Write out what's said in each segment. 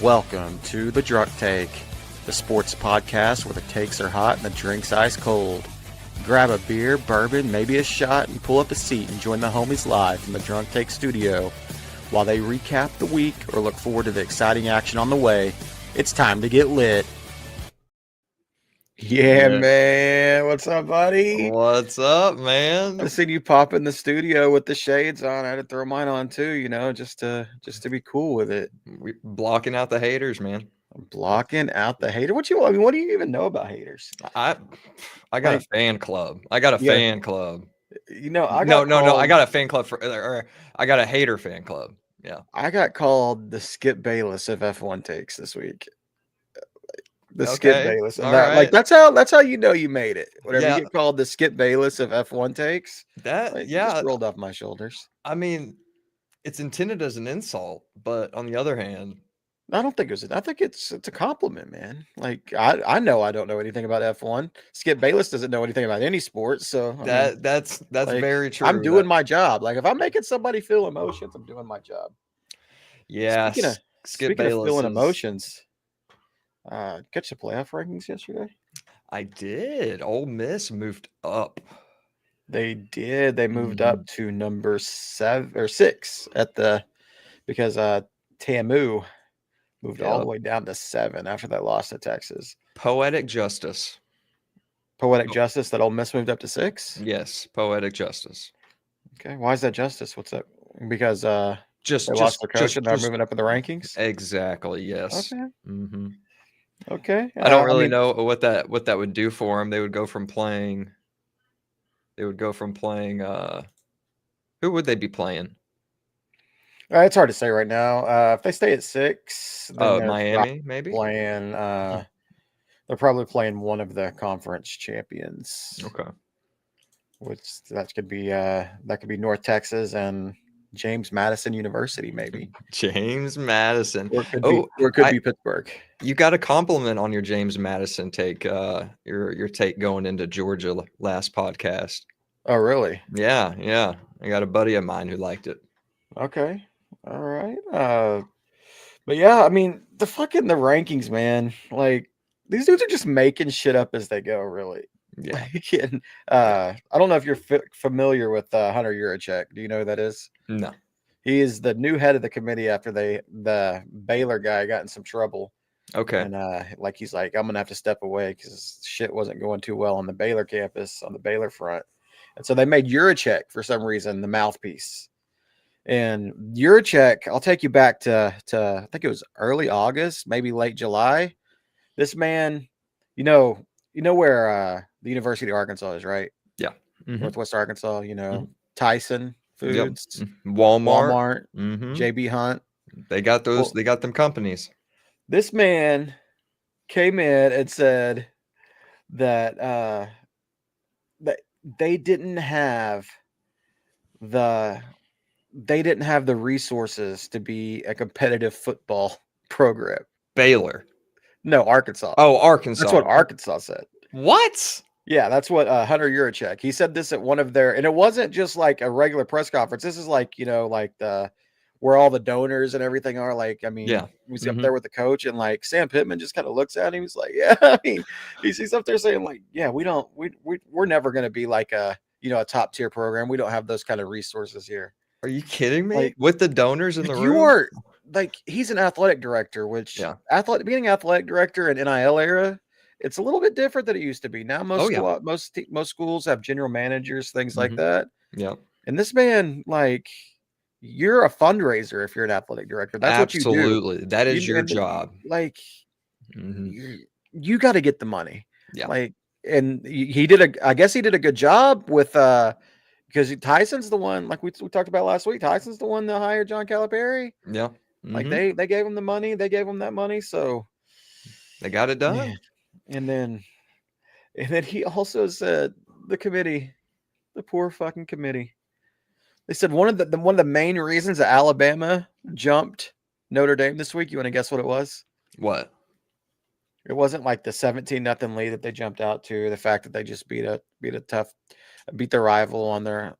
Welcome to the Drunk Take, the sports podcast where the takes are hot and the drinks ice cold. Grab a beer, bourbon, maybe a shot, and pull up a seat and join the homies live from the Drunk Take studio. While they recap the week or look forward to the exciting action on the way, it's time to get lit. Yeah, man. What's up, buddy? What's up, man? I seen you pop in the studio with the shades on. I had to throw mine on too, just to be cool with it. We blocking out the haters, man. I'm blocking out the hater. What do you even know about haters? I got a fan club. I got a fan club. I got I got a fan club or I got a hater fan club. Yeah. I got called the Skip Bayless of F1 takes this week. Skip Bayless. And right. That's how you know you made it. Whenever you get called the Skip Bayless of F1 takes, just rolled off my shoulders. I mean, it's intended as an insult, but on the other hand, I don't think I think it's a compliment, man. Like I know I don't know anything about F1. Skip Bayless doesn't know anything about any sport, so that's very true. I'm doing my job. Like if I'm making somebody feel emotions, I'm doing my job. Yeah. Speaking of feeling emotions, catch the playoff rankings yesterday? I did. Ole Miss moved up. They did. They moved up to number 6 because TAMU moved all the way down to 7 after that loss to Texas. Poetic justice. Poetic justice that Ole Miss moved up to 6? Yes, poetic justice. Okay, why is that justice? What's that? Because they just lost their coach and they're moving up in the rankings? Exactly, yes. Okay. Mm-hmm. Okay. I don't really know what that would do for them. They would go from playing. Who would they be playing? It's hard to say right now. If they stay at 6, then Miami maybe playing. They're probably playing one of the conference champions. Okay. Which that could be North Texas and James Madison University, maybe. James Madison. Or it could be Pittsburgh. You got a compliment on your James Madison take. Your take going into Georgia last podcast. Oh, really? Yeah. I got a buddy of mine who liked it. Okay. All right. But yeah, I mean, the rankings, man. Like these dudes are just making shit up as they go, really. Yeah. I don't know if you're familiar with Hunter Yurachek. Do you know who that is? No. He is the new head of the committee after the Baylor guy got in some trouble. Okay. And he's like, I'm gonna have to step away because shit wasn't going too well on the Baylor campus, on the Baylor front. And so they made Yurachek for some reason the mouthpiece. And Yurachek, I'll take you back to I think it was early August, maybe late July. This man, you know where the University of Arkansas is, right? Yeah. Mm-hmm. Northwest Arkansas, Tyson Foods, yep. Walmart, JB Hunt. They got those. They got them companies. This man came in and said that they didn't have the resources to be a competitive football program. Baylor. No, Arkansas. Oh, Arkansas. That's what Arkansas said. What? Yeah, that's what Hunter Yurachek. He said this at one of their, and it wasn't just like a regular press conference. This is like, like where all the donors and everything are. Like, I mean, he's up there with the coach, and like Sam Pittman just kind of looks at him. He's like, yeah, I mean, he's up there saying like, yeah, we're never going to be like a top tier program. We don't have those kind of resources here. Are you kidding me? Like, with the donors in the room? You are like, he's an athletic director, which being an athletic director in NIL era, it's a little bit different than it used to be. Now most schools have general managers, things like that. Yeah. And this man, like, you're a fundraiser if you're an athletic director. That's what you do. Absolutely. That is your job. Like, you got to get the money. Yeah. Like, and I guess he did a good job with because Tyson's the one, like we talked about last week. Tyson's the one that hired John Calipari. Yeah. Like they gave him the money. They gave him that money. So they got it done. Yeah. And then he also said the poor fucking committee. They said one of the main reasons that Alabama jumped Notre Dame this week. You want to guess what it was? What? It wasn't like the 17-0 lead that they jumped out to. The fact that they just beat a tough beat their rival on their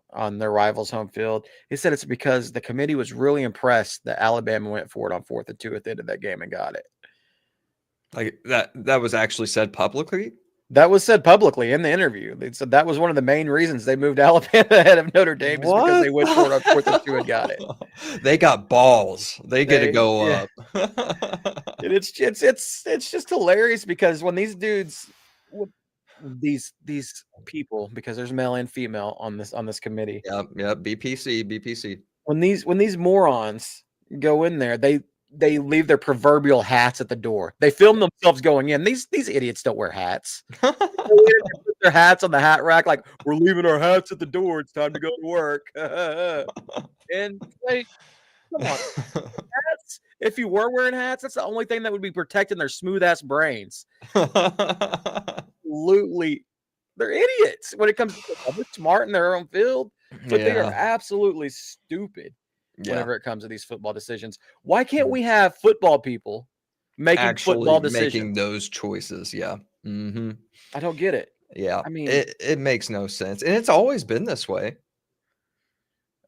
rival's home field. He said it's because the committee was really impressed that Alabama went for it on 4th-and-2 at the end of that game and got it. Like that was actually said publicly? That was said publicly in the interview. They said that was one of the main reasons they moved Alabama ahead of Notre Dame is because they went for it on 4th-and-2 and got it. They got balls. They get to go up. And it's just hilarious because when these dudes, these people, because there's male and female on this committee. Yep. BPC. When these morons go in there, they leave their proverbial hats at the door. They film themselves going in. These idiots don't wear hats. They put their hats on the hat rack like, we're leaving our hats at the door. It's time to go to work. And like, come on. Hats, if you were wearing hats, that's the only thing that would be protecting their smooth-ass brains. Absolutely. They're idiots when it comes to football. They're smart in their own field, but they are absolutely stupid whenever it comes to these football decisions. Why can't we have football people making football decisions? Making those choices, yeah. Mm-hmm. I don't get it. Yeah, I mean, it makes no sense, and it's always been this way.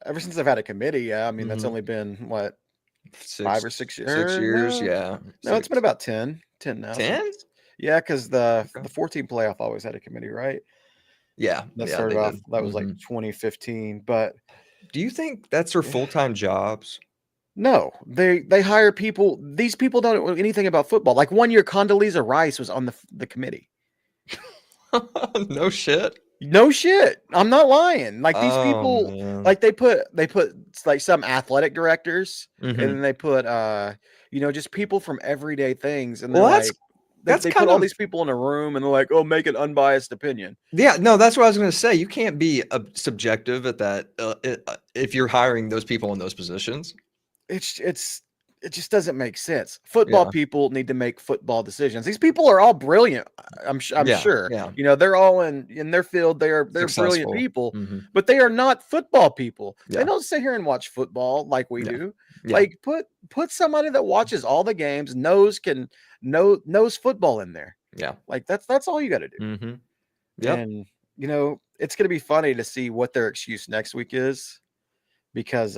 Ever since I've had a committee, yeah. I mean, that's only been, what, 5 or 6 years? 6 years, yeah. No, it's been about 10 now. 10? Yeah, because the 14 playoff always had a committee, right? Yeah. That started off, that was like 2015, but... Do you think that's their full-time jobs? No, they hire people. These people don't know anything about football. Like 1 year, Condoleezza Rice was on the committee. No shit. No shit. I'm not lying. Like these people, like they put like some athletic directors, and then they put just people from everyday things, and they put all these people in a room, and they're like, oh, make an unbiased opinion. Yeah, no, that's what I was going to say. You can't be subjective at that if you're hiring those people in those positions. It just doesn't make sense. Football people need to make football decisions. These people are all brilliant. I'm sure. Yeah. They're all in their field. They're brilliant people, but they are not football people. Yeah. They don't sit here and watch football like we do. Yeah. Like put somebody that watches all the games, knows football in there. Yeah. Like that's all you got to do. Mm-hmm. Yeah. And it's going to be funny to see what their excuse next week is, because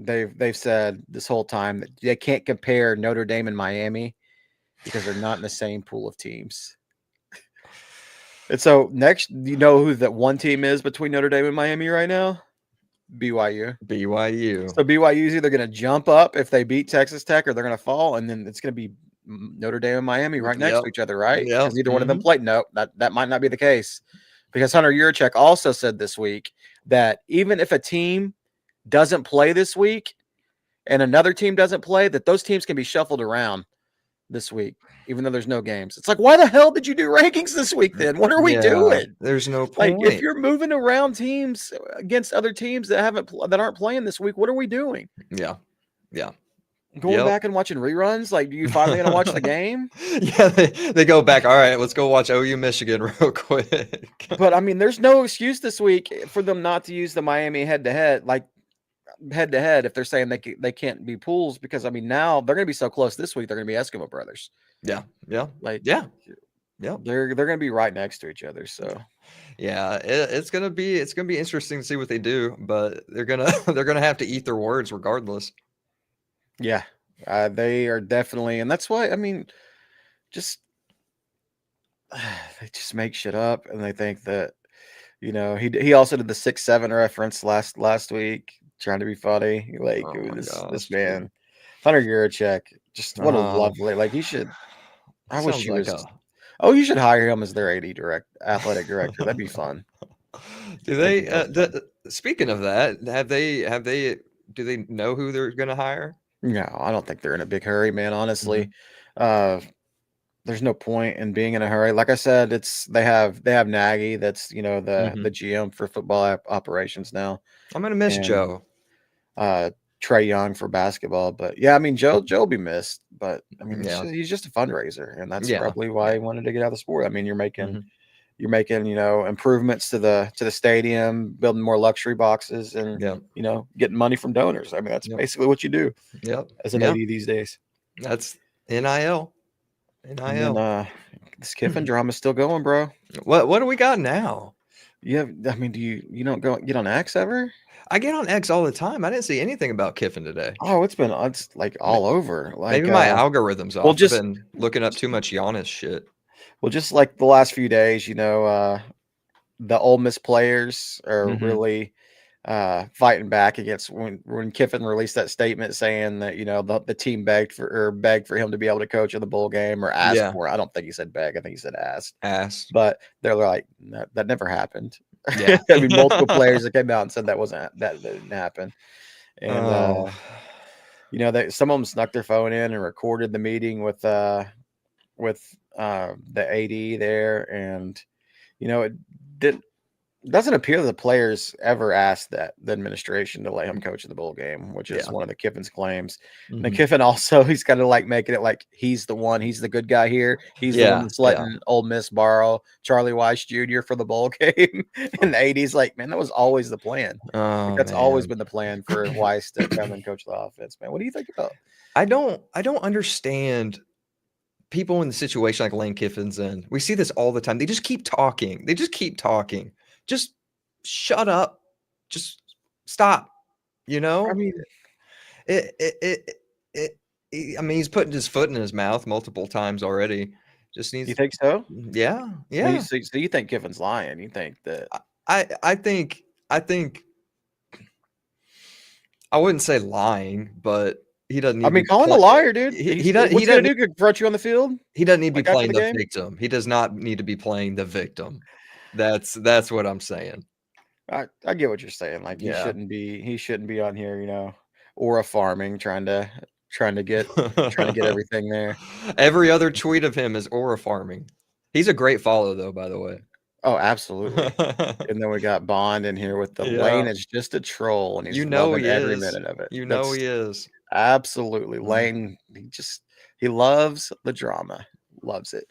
they've said this whole time that they can't compare Notre Dame and Miami because they're not in the same pool of teams. And so next, who that one team is between Notre Dame and Miami right now? BYU. So BYU is either going to jump up if they beat Texas Tech, or they're going to fall, and then it's going to be Notre Dame and Miami right next to each other, right? Yeah. Because neither one of them played. No, that might not be the case, because Hunter Yurachek also said this week that even if a team doesn't play this week and another team doesn't play, that those teams can be shuffled around this week, even though there's no games. It's like, why the hell did you do rankings this week then? What are we doing? There's no point. Like, if you're moving around teams against other teams that aren't playing this week, what are we doing? Yeah. Going back and watching reruns? Like, are you finally going to watch the game? Yeah, they go back. All right, let's go watch OU Michigan real quick. But, I mean, there's no excuse this week for them not to use the Miami head-to-head, if they're saying they can't be pools, because, I mean, now they're going to be so close this week, they're going to be Eskimo brothers. Yeah. They're going to be right next to each other. So, yeah, it's going to be interesting to see what they do, but they're going to have to eat their words regardless. Yeah, they are definitely, and that's why, I mean, they just make shit up, and they think that, he also did the 6'7" reference last week, trying to be funny. Like, this man, Hunter Yurachek, just what a lovely, like, he should. I wish he was. You should hire him as their athletic director. That'd be fun. Do they? Speaking of that, do they know who they're going to hire? No, I don't think they're in a big hurry, man. Honestly, there's no point in being in a hurry. Like I said, they have Nagy. That's the GM for football operations now. I'm gonna miss Joe. Trae Young for basketball, but yeah, I mean Joe will be missed. But I mean, he's just a fundraiser, and that's probably why he wanted to get out of the sport. I mean, you're making improvements to the stadium, building more luxury boxes, and getting money from donors. I mean, that's basically what you do. As an AD these days. That's NIL. And then, this Kiffin drama is still going, bro. What do we got now? Yeah, I mean, you don't get on X ever? I get on X all the time. I didn't see anything about Kiffin today. Oh, it's like all over. Like, Maybe my algorithm's well, off. I've been looking up too much Giannis shit. Well, just like the last few days, the Ole Miss players are really fighting back against when Kiffin released that statement saying that the team begged for him to be able to coach in the bowl game or asked for it. I don't think he said beg. I think he said asked. But they're like, no, that never happened. Yeah. I mean, multiple players that came out and said that didn't happen. And some of them snuck their phone in and recorded the meeting with the AD there, and it doesn't appear that the players ever asked the administration to let him coach in the bowl game, which is one of the Kiffin's claims. And the Kiffin also, he's kind of like making it like he's the good guy here. He's the one that's letting Ole Miss borrow Charlie Weiss Jr. for the bowl game. And the AD's like, man, that was always the plan. That's always been the plan for Weiss to come and coach the offense, man. What do you think about? I don't understand people in the situation like Lane Kiffin's in. We see this all the time. They just keep talking. Just shut up. Just stop. I mean, he's putting his foot in his mouth multiple times already. Just needs. You think so? Yeah. So you think Kiffin's lying? You think that? I think. I wouldn't say lying, but he doesn't need. Call him a liar, dude. He doesn't. What's he doesn't do? Confront you on the field. He doesn't need to be playing the victim. He does not need to be playing the victim. That's what I'm saying. I get what you're saying. Like he shouldn't be on here, or a farming trying to get everything there. Every other tweet of him is aura farming. He's a great follow though, by the way. Oh, absolutely. And then we got Bond in here with the Lane is just a troll, and he's loving every minute of it. He is. Absolutely. Lane, he loves the drama. Loves it.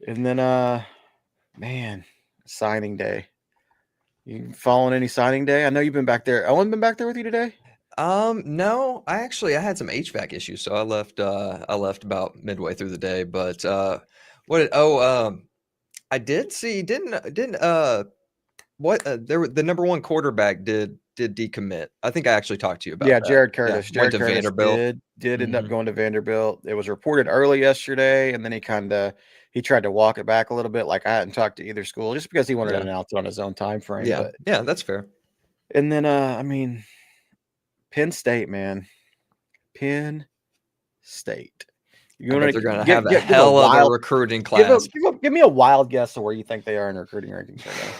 And then man, signing day. You following any signing day? I know you've been back there. Owen been back there with you today? No. I had some HVAC issues, so I left about midway through the day, but I did see the number one quarterback did decommit. I think I actually talked to you about that. Jared Curtis. Went to Vanderbilt. Did end up going to Vanderbilt. It was reported early yesterday, and then he tried to walk it back a little bit. Like I hadn't talked to either school just because he wanted to announce it on his own time frame. Yeah, that's fair. And then Penn State, man. Penn State. They're going to have a hell of a recruiting class. Give me a wild guess of where you think they are in recruiting rankings right now.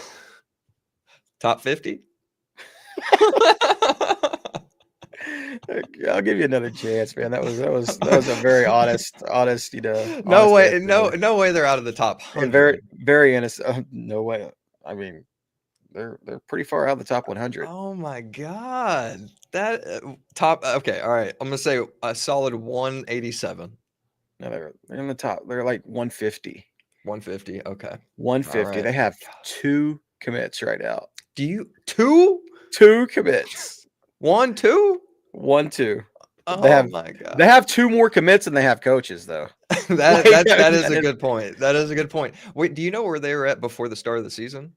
Top 50? I'll give you another chance, man. That was a very honest. No way they're out of the top 100. Very, very innocent. No way. I mean, they're pretty far out of the top 100. Oh my god, that top. Okay, all right. I'm gonna say a solid 187. No, they're in the top. They're like 150. 150. Okay. 150. Right. They have 2 commits right now. Do you 2 commits? 1, 2? 1, 2. Oh my god. They have 2 more commits than they have coaches, though. that is a good point. That is a good point. Wait, do you know where they were at before the start of the season?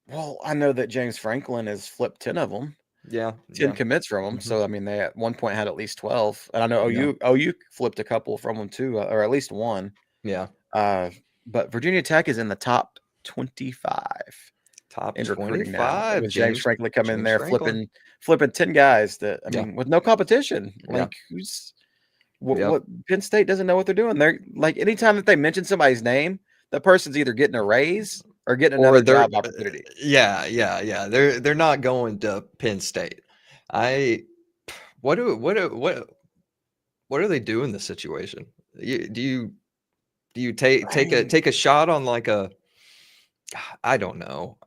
Well, I know that James Franklin has flipped 10 of them. Yeah. 10 commits from them. So, I mean, they at one point had at least 12. And I know OU flipped a couple from them too, or at least one. Yeah. But Virginia Tech is in the top 25. Top in 25. With James Franklin coming in there flipping 10 guys that, with no competition. Like, what Penn State doesn't know what they're doing. They're like, anytime that they mention somebody's name, that person's either getting a raise or getting another job opportunity. Yeah. They're not going to Penn State. What do they do in this situation? Do you take a shot on like a? I don't know.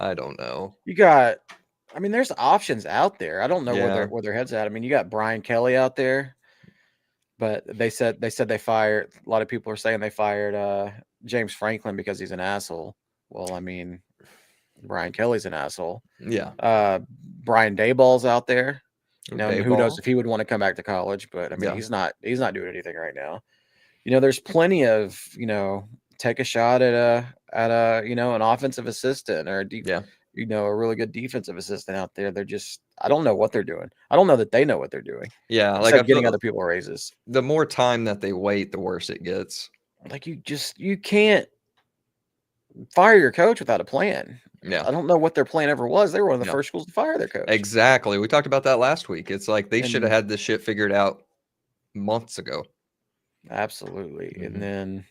You got. I mean, there's options out there. I don't know where their heads at. I mean, you got Brian Kelly out there, but they said they fired. A lot of people are saying they fired James Franklin because he's an asshole. Well, I mean, Brian Kelly's an asshole. Yeah. Brian Dayball's out there. Who knows if he would want to come back to college? But I mean, he's not doing anything right now. There's plenty of take a shot at a an offensive assistant or a really good defensive assistant out there. They're just, I don't know what they're doing. I don't know that they know what they're doing. Yeah, like Instead of getting other people raises. The more time that they wait, the worse it gets. Like you can't fire your coach without a plan. Yeah. I don't know what their plan ever was. They were one of the first schools to fire their coach. Exactly. We talked about that last week. It's like they should have had this shit figured out months ago. Absolutely. And then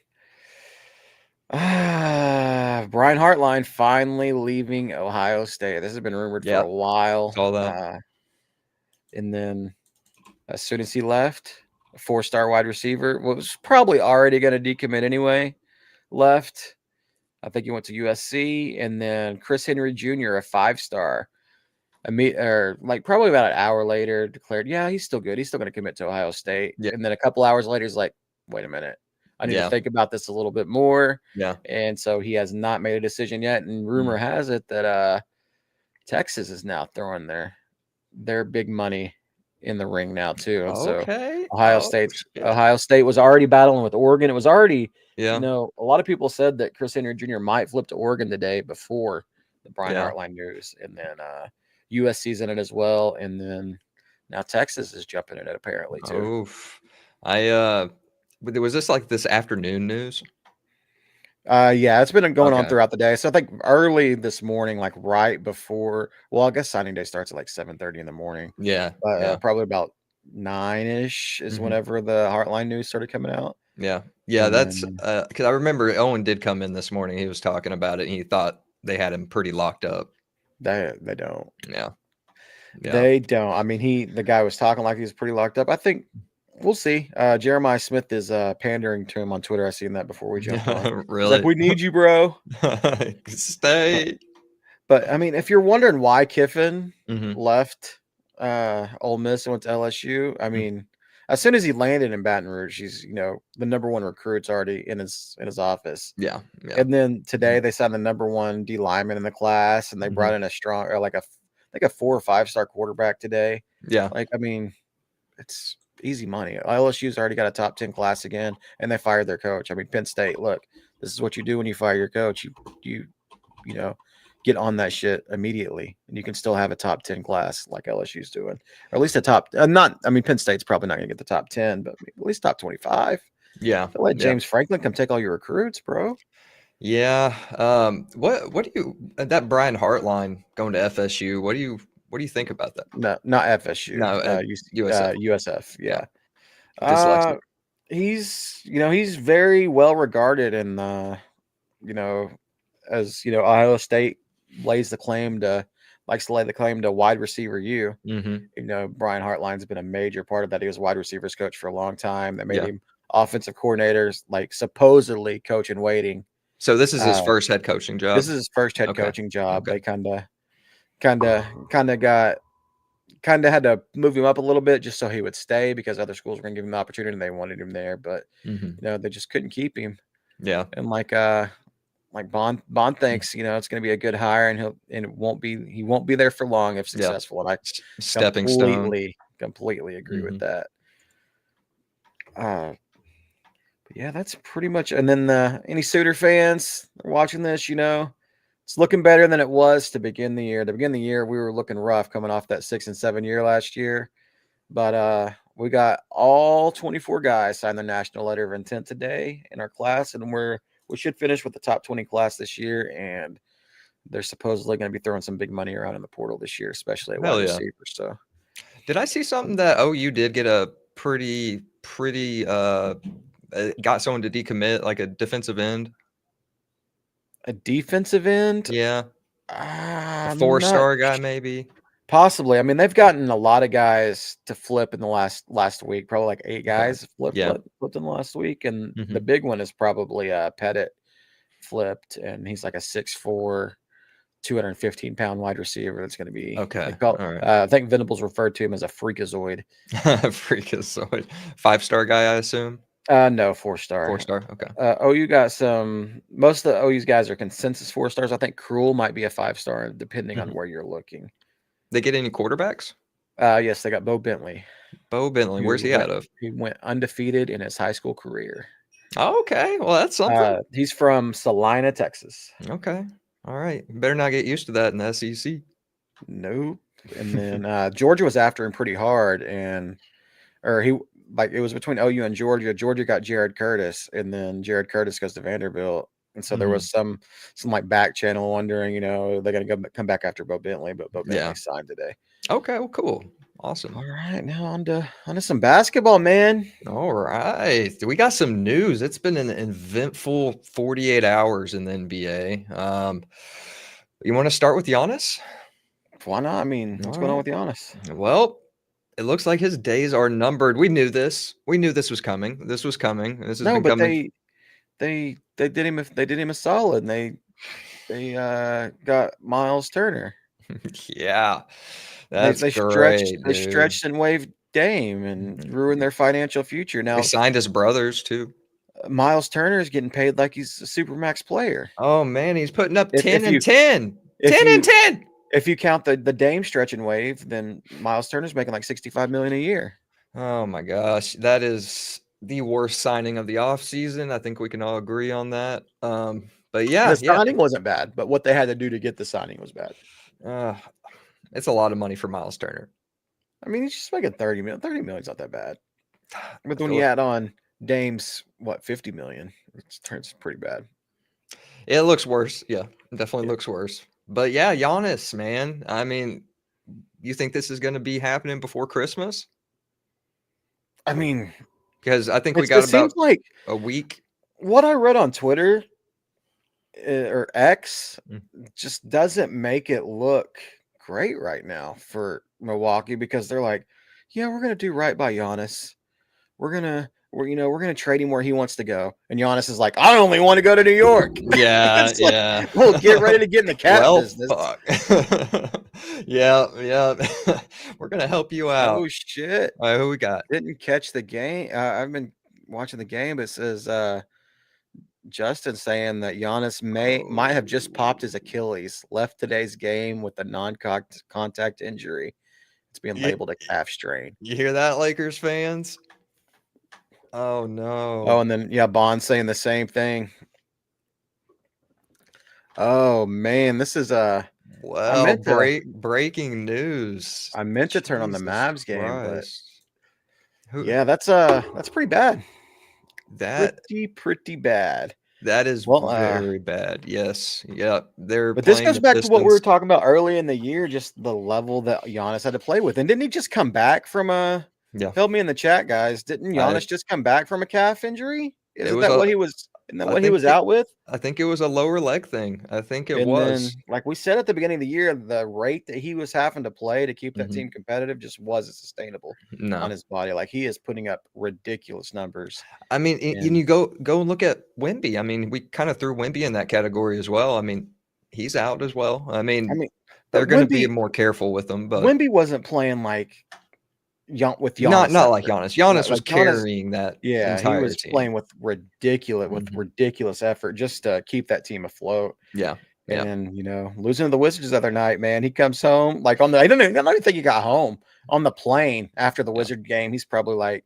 Brian Hartline finally leaving Ohio State. This has been rumored for a while. Saw that. And then as soon as he left, a 4-star wide receiver, was probably already going to decommit anyway, left. I think he went to USC. And then Chris Henry Jr., a 5-star, probably about an hour later, declared, yeah, he's still good. He's still going to commit to Ohio State. Yeah. And then a couple hours later, he's like, wait a minute. I need to think about this a little bit more. Yeah. And so he has not made a decision yet. And rumor has it that Texas is now throwing their big money in the ring now too. And so Ohio State was already battling with Oregon. It was already, a lot of people said that Chris Henry Jr. might flip to Oregon today before the Brian Hartline news. And then USC's in it as well. And then now Texas is jumping in it apparently too. Oof. Was this like this afternoon news? Yeah, it's been going on throughout the day. So I think early this morning, like right before, I guess signing day starts at like 7:30 in the morning. Yeah. But probably about 9-ish is whenever the Heartline news started coming out. Yeah. Yeah. That's because I remember Owen did come in this morning. He was talking about it and he thought they had him pretty locked up. They don't. Yeah. They don't. I mean, the guy was talking like he was pretty locked up. I think we'll see. Jeremiah Smith is pandering to him on Twitter. I seen that before we jumped on. Really? He's like, we need you, bro. Stay. But I mean, if you're wondering why Kiffin left Ole Miss and went to LSU, I mean, as soon as he landed in Baton Rouge, he's the number one recruit's already in his office. Yeah. And then today they signed the number one D lineman in the class, and they brought in a strong, or like a 4 or 5-star quarterback today. Yeah. Like, I mean, it's easy money. LSU's already got a top 10 class again, and they fired their coach. I mean, Penn State, look, this is what you do when you fire your coach. You get on that shit immediately, and you can still have a top 10 class like LSU's doing, or at least a top. Penn State's probably not going to get the top 10, but at least top 25. Yeah. Let James Franklin come take all your recruits, bro. Yeah. What do you that Brian Hartline going to FSU? What do you think about that? No, not FSU. No, USF. Yeah. He's very well regarded, and as Ohio State likes to lay the claim to wide receiver U. Brian Hartline's been a major part of that. He was a wide receivers coach for a long time. That made him offensive coordinators, like supposedly coach in waiting. So this is his first head coaching job. This is his first head coaching job. They kind of had to move him up a little bit just so he would stay, because other schools were going to give him the opportunity and they wanted him there, but they just couldn't keep him. Yeah. And like Bond thinks, it's going to be a good hire, and he won't be there for long if successful. And I completely agree with that. But yeah, that's pretty much. And then any Sooner fans are watching this, it's looking better than it was to begin the year. To begin the year, we were looking rough coming off that 6-7 year last year. But we got all 24 guys sign their national letter of intent today in our class, and we should finish with the top 20 class this year. And they're supposedly going to be throwing some big money around in the portal this year, especially at wide receiver. So, did I see something that OU did get a pretty got someone to decommit, like a defensive end? A defensive end? Yeah. A 4-star guy, maybe. Possibly. I mean, they've gotten a lot of guys to flip in the last week. Probably like 8 guys flipped in the last week. And the big one is probably Pettit flipped. And he's like a 6'4", 215-pound wide receiver. That's going to be I think Venables referred to him as a freakazoid. Freakazoid. 5-star guy, I assume? No, 4-star. 4-star. Okay. OU got most of the OU's guys are consensus 4-stars. I think Cruel might be a 5-star, depending on where you're looking. They get any quarterbacks? Yes, they got Bo Bentley. Where's he out of? He went undefeated in his high school career. Oh, okay. Well, that's something. He's from Salina, Texas. Okay. All right. Better not get used to that in the SEC. Nope. And then Georgia was after him pretty hard, it was between OU and Georgia. Georgia got Jared Curtis, and then Jared Curtis goes to Vanderbilt. And so there was some like back channel wondering, they're going to come back after Bo Bentley, but Bo Bentley signed today. Okay, well, cool. Awesome. All right, now on to some basketball, man. All right. We got some news. It's been an eventful 48 hours in the NBA. You want to start with Giannis? Why not? I mean, what's going on with Giannis? Well, it looks like his days are numbered. We knew this. We knew this was coming. This was coming. This has been coming. They did him a solid, and they got Miles Turner. Yeah. That's great. They stretched and waived Dame and ruined their financial future. Now they signed his brothers too. Miles Turner is getting paid like he's a supermax player. Oh man, he's putting up 10 and 10. 10 and 10. If you count the Dame stretch and wave, then Miles Turner's making like $65 million a year. Oh my gosh, that is the worst signing of the offseason. I think we can all agree on that. But yeah, the signing wasn't bad, but what they had to do to get the signing was bad. It's a lot of money for Miles Turner. I mean, he's just making $30 million. $30 million's not that bad. But when you add on Dame's $50 million, it's pretty bad. It looks worse. Yeah, it definitely looks worse. But yeah, Giannis, man. I mean, you think this is going to be happening before Christmas? I mean, because I think we got about like a week. What I read on Twitter or X just doesn't make it look great right now for Milwaukee, because they're like, yeah, we're gonna do right by Giannis. We're gonna trade him where he wants to go. And Giannis is like, I only want to go to New York. Yeah, yeah. Like, well, get ready to get in the cap business. Yeah. We're gonna help you out. Oh shit! All right, who we got? Didn't catch the game. I've been watching the game. It says Justin saying that Giannis might have just popped his Achilles, left today's game with a non-contact injury. It's being labeled a calf strain. You hear that, Lakers fans? Oh no. Oh, and then Bond saying the same thing. Oh man, this is breaking news. I meant to turn on the Mavs game, but that's pretty bad. Pretty bad. That is very bad. Yes. Yeah. But this goes back to what we were talking about early in the year, just the level that Giannis had to play with. And didn't he just come back from help me in the chat, guys. Didn't Giannis just come back from a calf injury? Isn't that what he was out with? I think it was a lower leg thing. I think it was. Then, like we said at the beginning of the year, the rate that he was having to play to keep that team competitive just wasn't sustainable on his body. Like, he is putting up ridiculous numbers. I mean, and you go and look at Wemby. I mean, we kind of threw Wemby in that category as well. I mean, he's out as well. I mean they're going to be more careful with him. But Wemby wasn't playing like with Giannis, not like Giannis. Giannis was carrying that. Yeah, he was playing with ridiculous effort just to keep that team afloat. Yeah, and losing to the Wizards the other night, man. He comes home like I don't even think he got home on the plane after the Wizard game. He's probably like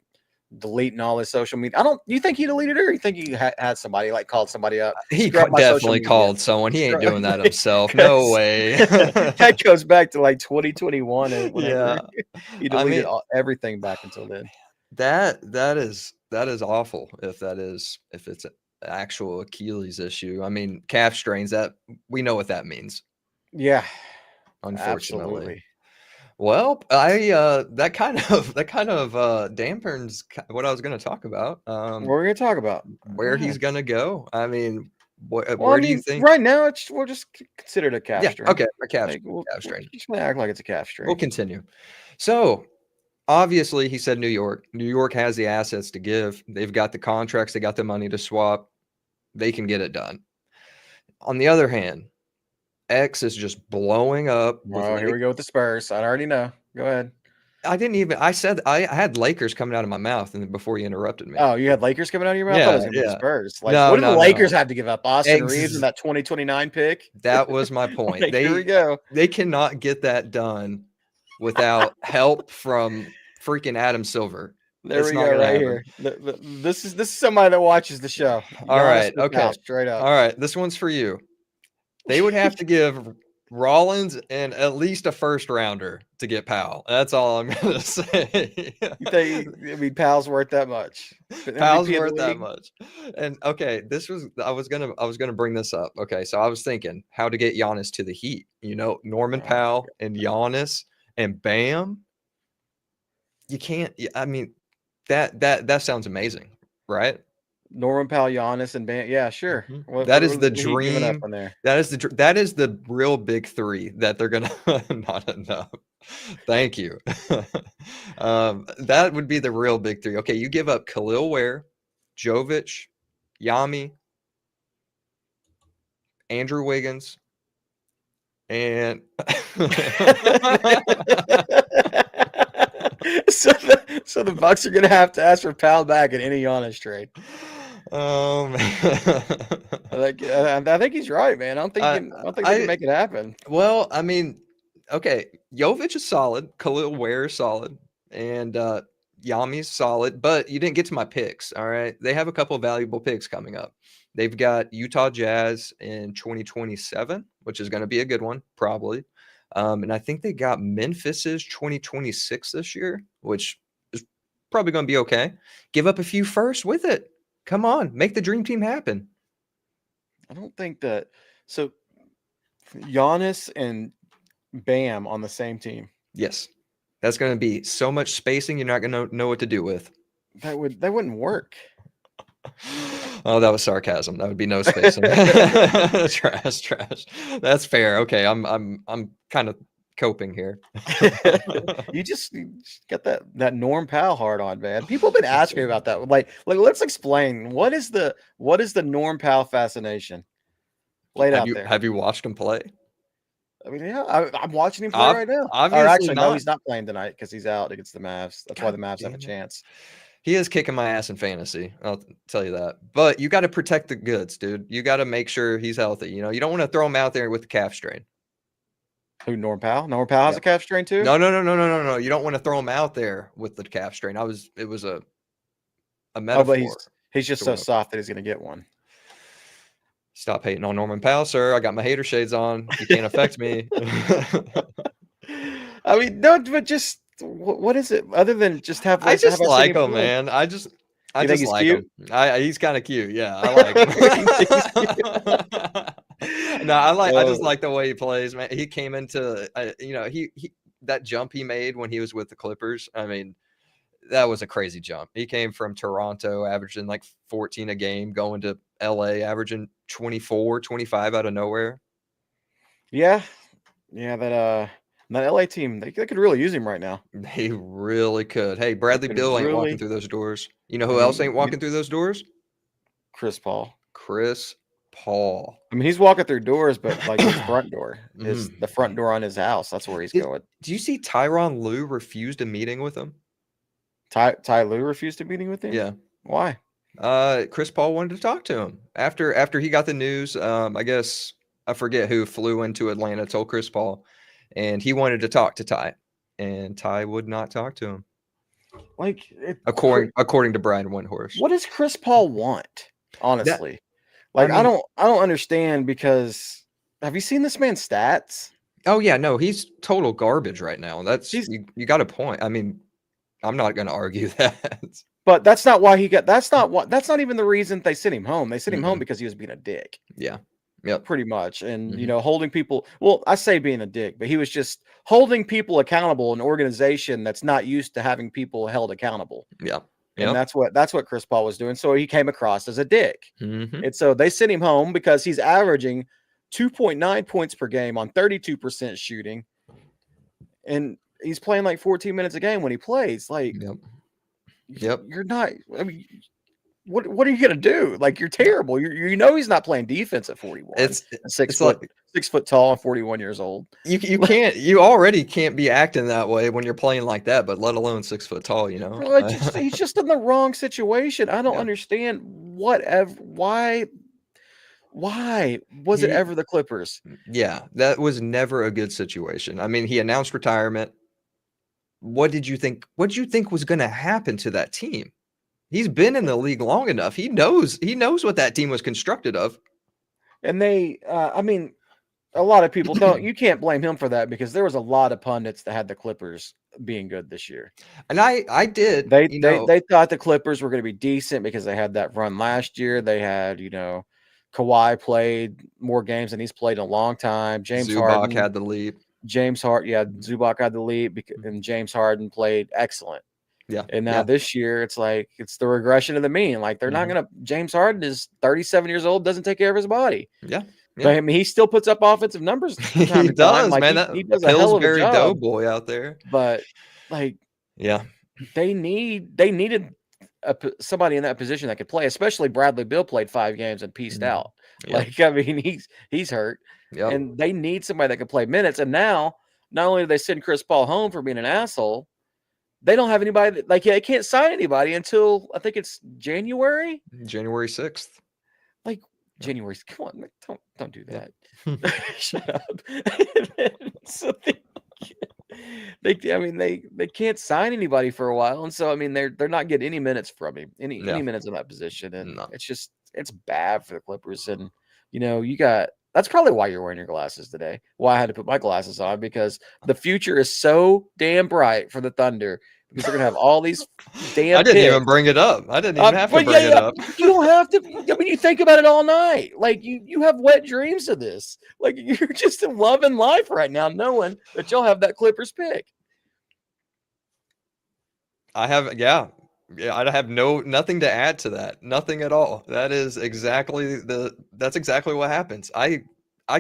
deleting all his social media. You think he deleted it, or you think he had somebody called somebody up? He definitely called someone. He ain't doing that himself. No way. That goes back to like 2021 and he deleted everything back until then. That is awful if it's an actual Achilles issue. I mean, calf strains, that we know what that means. Yeah. Unfortunately. Absolutely. Well, that kind of dampens what I was going to talk about. What we're going to talk about where he's going to go. I mean, where do you think? Right now, we'll just consider it a calf strain. Okay, a calf strain. We'll just gonna act like it's a calf strain. We'll continue. So, obviously, he said New York. New York has the assets to give. They've got the contracts. They got the money to swap. They can get it done. On the other hand, X is just blowing up. Oh, here we go with the Spurs. I already know. Go ahead. I said I had Lakers coming out of my mouth, and before you interrupted me. Oh, you had Lakers coming out of your mouth? Yeah, I was going to Spurs. Like, what do the Lakers have to give up? Austin Reeves and that 2029 pick? That was my point. Here we go. They cannot get that done without help from freaking Adam Silver. There we go, right here. This is somebody that watches the show. All right, okay. Straight up. All right, this one's for you. They would have to give Rollins and at least a first rounder to get Powell. That's all I'm gonna say. You think Powell's worth that much? Powell's worth that much. And okay, I was gonna bring this up. Okay, so I was thinking how to get Giannis to the Heat. Norman Powell and Giannis and Bam. You can't. I mean, that sounds amazing, right? Norman Powell, Giannis, and Bam. Yeah, sure. Mm-hmm. That is the dream. That is the real big three that they're gonna not enough. Thank you. That would be the real big three. Okay, you give up Khalil Ware, Jovic, Yami, Andrew Wiggins, and so the Bucks are gonna have to ask for Powell back in any Giannis trade. I think he's right, man. I don't think they can make it happen. Well, I mean, okay, Jovic is solid, Khalil Ware is solid, and Yami's solid, but you didn't get to my picks. All right, they have a couple of valuable picks coming up. They've got Utah Jazz in 2027, which is going to be a good one, probably. And I think they got Memphis's 2026 this year, which is probably going to be okay. Give up a few firsts with it. Come on, make the dream team happen. I don't think that. So Giannis and Bam on the same team. Yes. That's going to be so much spacing you're not going to know what to do with. That wouldn't work. Oh, that was sarcasm. That would be no spacing. Trash. That's fair. Okay, I'm kind of coping here. You just got that Norm Powell hard on, man. People have been asking me about that. Like let's explain what is the Norm Powell fascination? Have you watched him play? I mean, yeah, I'm watching him play right now. Actually, no, he's not playing tonight because he's out against the Mavs. That's why the Mavs have a chance. He is kicking my ass in fantasy. I'll tell you that. But you got to protect the goods, dude. You got to make sure he's healthy. You don't want to throw him out there with the calf strain. Who, Norm Powell? Norm Powell has a calf strain too? No. You don't want to throw him out there with the calf strain. It was a metaphor. Oh, but he's just so soft that he's going to get one. Stop hating on Norman Powell, sir. I got my hater shades on. You can't affect me. I mean, no, but just what is it other than just have? I just like him, man. I just like him. He's kind of cute. Yeah, I like him. No, I just like the way he plays, man. He came into, he that jump he made when he was with the Clippers. I mean, that was a crazy jump. He came from Toronto, averaging like 14 a game, going to LA, averaging 24, 25 out of nowhere. Yeah, that LA team, they could really use him right now. They really could. Hey, Bradley Beal ain't walking through those doors. You know who else ain't walking through those doors? Chris Paul. I mean, he's walking through doors, but like his front door is the front door on his house. That's where he's going. Do you see Tyronn Lue refused a meeting with him? Ty Lue refused a meeting with him? Yeah. Why? Chris Paul wanted to talk to him after he got the news. I guess I forget who flew into Atlanta, told Chris Paul, and he wanted to talk to Ty, and Ty would not talk to him. Like according to Brian Windhorst. What does Chris Paul want? Honestly, I don't understand, because have you seen this man's stats? Oh yeah, no, he's total garbage right now. You got a point. I mean, I'm not going to argue that. But that's not why that's not even the reason they sent him home. They sent him home because he was being a dick. Yeah. Yep. Pretty much. And, holding people, well, I say being a dick, but he was just holding people accountable, an organization that's not used to having people held accountable. Yeah. And that's what Chris Paul was doing. So he came across as a dick. And so they sent him home because he's averaging 2.9 points per game on 32% shooting. And he's playing like 14 minutes a game when he plays. Like, Yep. You're not. I mean, what are you gonna do? Like, you're terrible. He's not playing defense at 41. It's 6 foot tall and 41 years old. You already can't be acting that way when you're playing like that, but let alone 6 foot tall. He's just in the wrong situation. I don't understand why was it ever the Clippers? Yeah, that was never a good situation. I mean, he announced retirement. what did you think was going to happen to that team? He's been in the league long enough. He knows what that team was constructed of. And I mean, a lot of people you can't blame him for that, because there was a lot of pundits that had the Clippers being good this year. And I did. They thought the Clippers were going to be decent because they had that run last year. They had, Kawhi played more games than he's played in a long time. Zubac had the lead. Zubac had the lead, and James Harden played excellent. Yeah. And now this year, it's the regression of the mean. Like, they're not going to – James Harden is 37 years old, doesn't take care of his body. Yeah. But, I mean, he still puts up offensive numbers from time to time. Like, man. He does a hell of a job. Doughboy out there. But, they needed somebody in that position that could play, especially Bradley Beal played 5 games and pieced out. Yep. I mean, he's hurt. Yep. And they need somebody that can play minutes. And now, not only do they send Chris Paul home for being an asshole, they don't have anybody they can't sign anybody until I think it's January 6th. January. Come on, don't do that. Shut up. So they can't sign anybody for a while, and so I mean they're not getting any minutes from him, any minutes in that position, and it's bad for the Clippers. And that's probably why you're wearing your glasses today. Why I had to put my glasses on, because the future is so damn bright for the Thunder, because they're gonna have all these damn. I didn't even bring it up. I didn't even have to bring it up. You don't have to. I mean, you think about it all night. Like you have wet dreams of this. Like, you're just loving life right now, knowing that you'll have that Clippers pick. I have, I have nothing to add to that. Nothing at all. That is that's exactly what happens. I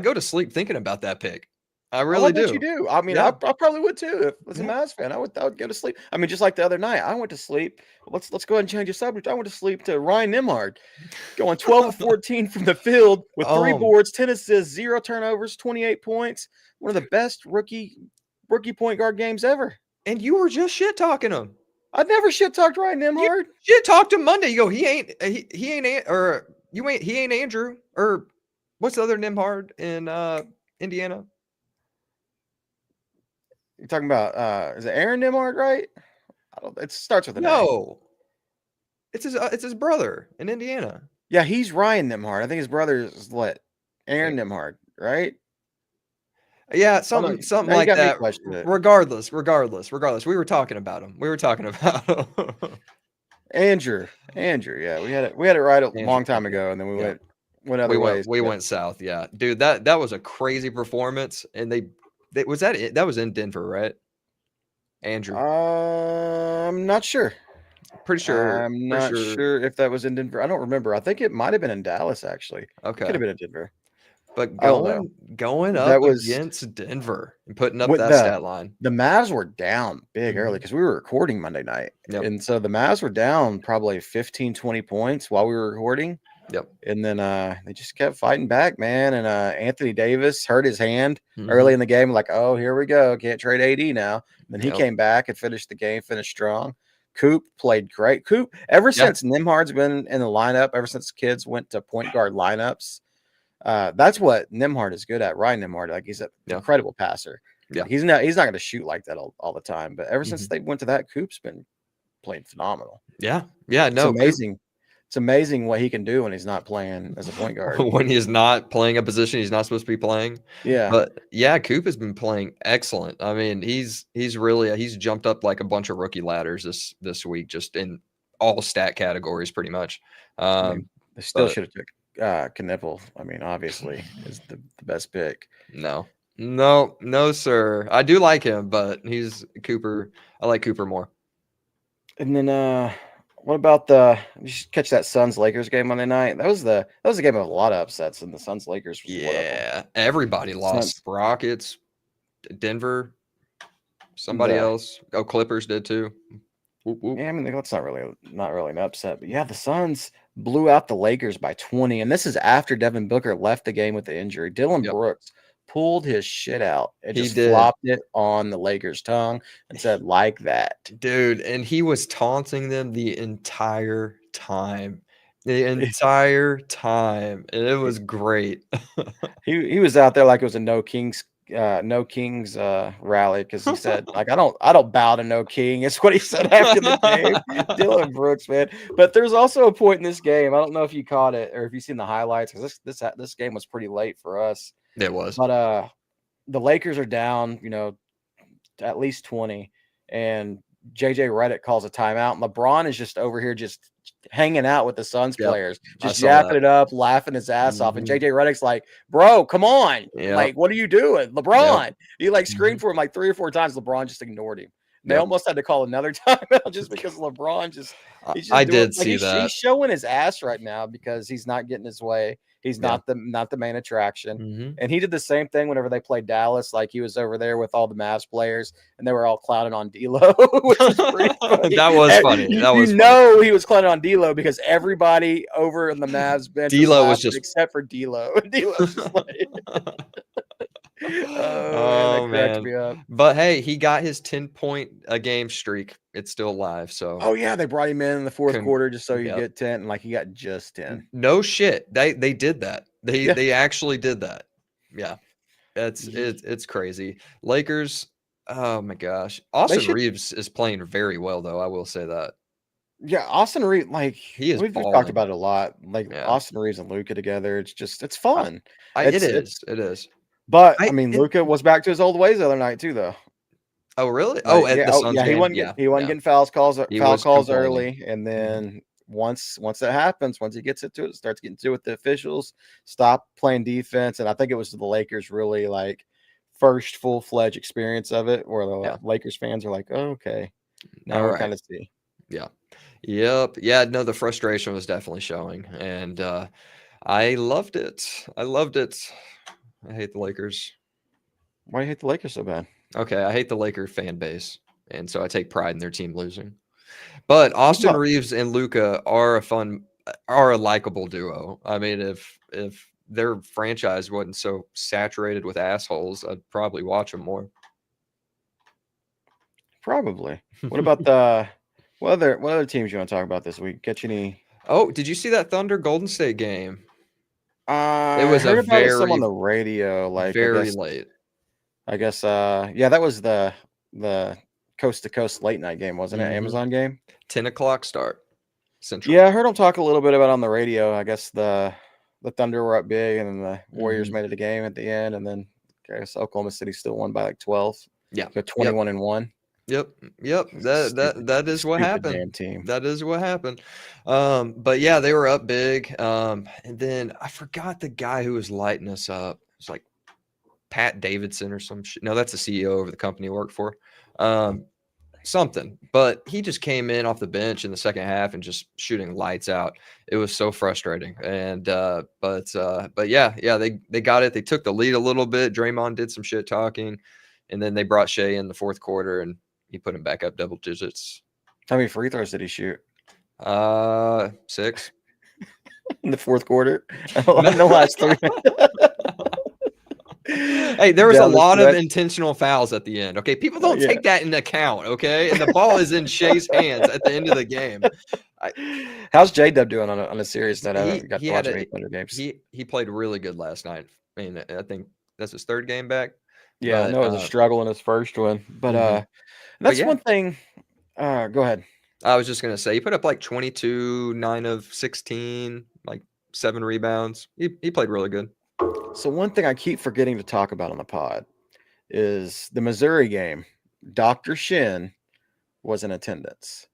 go to sleep thinking about that pick. I really do. You do. I mean, I probably would too. If I was a Mavs fan, I would go to sleep. I mean, just like the other night, I went to sleep. Let's go ahead and change the subject. I went to sleep to Ryan Nembhard going 12 of 14 from the field with 3 boards, 10 assists, 0 turnovers, 28 points. One of the best rookie point guard games ever. And you were just shit talking him. I never shit talked Ryan Nembhard. You shit talked him Monday. You go, he ain't Andrew, or what's the other Nembhard in Indiana? You're talking about is it Aaron Nembhard, right? It starts with a name. No. It's his brother in Indiana. Yeah, he's Ryan Nembhard. I think his brother is Aaron Nembhard, right? Yeah, something like that. Regardless, we were talking about him. Andrew. Yeah, we had it right a long time ago, and then we went other ways. We went south. Yeah, dude, that was a crazy performance, and that was in Denver, right? Andrew. I'm not sure. Pretty sure. I'm not sure if that was in Denver. I don't remember. I think it might have been in Dallas, actually. Okay. Could have been in Denver. But going up against Denver and putting up that stat line. The Mavs were down big early, because we were recording Monday night. Yep. And so the Mavs were down probably 15, 20 points while we were recording. Yep. And then they just kept fighting back, man. And Anthony Davis hurt his hand early in the game. Like, oh, here we go. Can't trade AD now. And then he came back and finished the game, finished strong. Coop played great. Coop, ever since Nembhard's been in the lineup, ever since kids went to point guard lineups, that's what Nembhard is good at. Ryan Nembhard, like, he's an incredible passer. Yeah, he's not going to shoot like that all the time. But ever since they went to that, Coop's been playing phenomenal. Yeah. No, it's amazing. It's amazing what he can do when he's not playing as a point guard. When he's not playing a position he's not supposed to be playing. Yeah. But Coop has been playing excellent. I mean, he's jumped up like a bunch of rookie ladders this week, just in all stat categories pretty much. They still should have took Knippel. I mean, obviously is the best pick. No, sir. I do like him, but he's Cooper. I like Cooper more. And then what about you should catch that Suns-Lakers game Monday night? That was a game of a lot of upsets, and the Suns-Lakers was one of them. Everybody lost. Rockets, Denver, somebody else. Oh, Clippers did too. Whoop, whoop. Yeah, I mean, that's not really an upset. But yeah, the Suns blew out the Lakers by 20, and this is after Devin Booker left the game with the injury. Dylan Brooks pulled his shit out and just flopped it on the Lakers' tongue and said, like that. Dude, and he was taunting them the entire time. And it was great. He was out there like it was a no kings No King's rally because he said like I don't bow to no king. It's what he said after the game. Dylan Brooks, man. But there's also a point in this game. I don't know if you caught it or if you've seen the highlights because this game was pretty late for us. It was. But the Lakers are down, at least 20, and JJ Redick calls a timeout, and LeBron is just over here just hanging out with the Suns players, just yapping it up, laughing his ass off. And JJ Redick's like, bro, come on. Like, what are you doing? LeBron. He like screamed for him like 3 or 4 times. LeBron just ignored him. They almost had to call another timeout just because LeBron he's showing his ass right now because he's not getting his way. He's not the main attraction. And he did the same thing whenever they played Dallas. Like he was over there with all the Mavs players and they were all clowning on D'Lo, which was pretty funny. That was funny. He was clowning on D'Lo because everybody over in the Mavs bench D'Lo was just except for D'Lo. D'Lo was just like man. But hey, he got his 10-point a game streak. It's still alive. So they brought him in the fourth quarter just so you get 10, and like he got just 10. No shit. They did that. They actually did that. Yeah. It's crazy. Lakers, oh my gosh. Austin Reeves is playing very well though, I will say that. Yeah, Austin Reeves, like we've talked about it a lot. Like Austin Reeves and Luka together, it's fun. It is. But I mean, Luka was back to his old ways the other night too, though. Oh, really? The Suns game? He wasn't getting foul calls early, and then once that happens, once he gets into it, starts getting to it with the officials, stop playing defense, and I think it was the Lakers really like first full-fledged experience of it, where the Lakers fans are like, "Oh, okay, now we kind of see." Yeah. Yep. Yeah. No, the frustration was definitely showing, and I loved it. I hate the Lakers. Why do you hate the Lakers so bad? Okay, I hate the Laker fan base, and so I take pride in their team losing. But Austin Reeves and Luka are a likable duo. I mean, if their franchise wasn't so saturated with assholes, I'd probably watch them more. Probably. What about what other teams you want to talk about this week? Catch any? Oh, did you see that Thunder Golden State game? It was some on the radio, like very late. I guess that was the coast to coast late night game, wasn't it? Amazon game. 10:00 start. Central. Yeah, I heard them talk a little bit about it on the radio. I guess the Thunder were up big, and then the Warriors made it a game at the end, and then I guess Oklahoma City still won by like 12. Yeah, so 21-1. Yep. That is what happened. Damn team. That is what happened. But yeah, they were up big. And then I forgot the guy who was lighting us up. It's like Pat Davidson or some shit. No, that's the CEO of the company I work for. Something. But he just came in off the bench in the second half and just shooting lights out. It was so frustrating. And but yeah, they got it. They took the lead a little bit. Draymond did some shit talking, and then they brought Shea in the fourth quarter and he put him back up double digits. How many free throws did he shoot? 6 in the fourth quarter. In the last 3. Hey, there was a lot of intentional fouls at the end. Okay, people don't take that into account. Okay, and the ball is in Shea's hands at the end of the game. How's J-Dub doing on a series that I haven't got to watch any Thunder games? He played really good last night. I mean, I think that's his 3rd game back. Yeah, I know it was a struggle in his first one, but that's one thing. Go ahead. I was just gonna say he put up like 22, 9 of 16, like 7 rebounds. He played really good. So one thing I keep forgetting to talk about on the pod is the Missouri game. Dr. Shin was in attendance.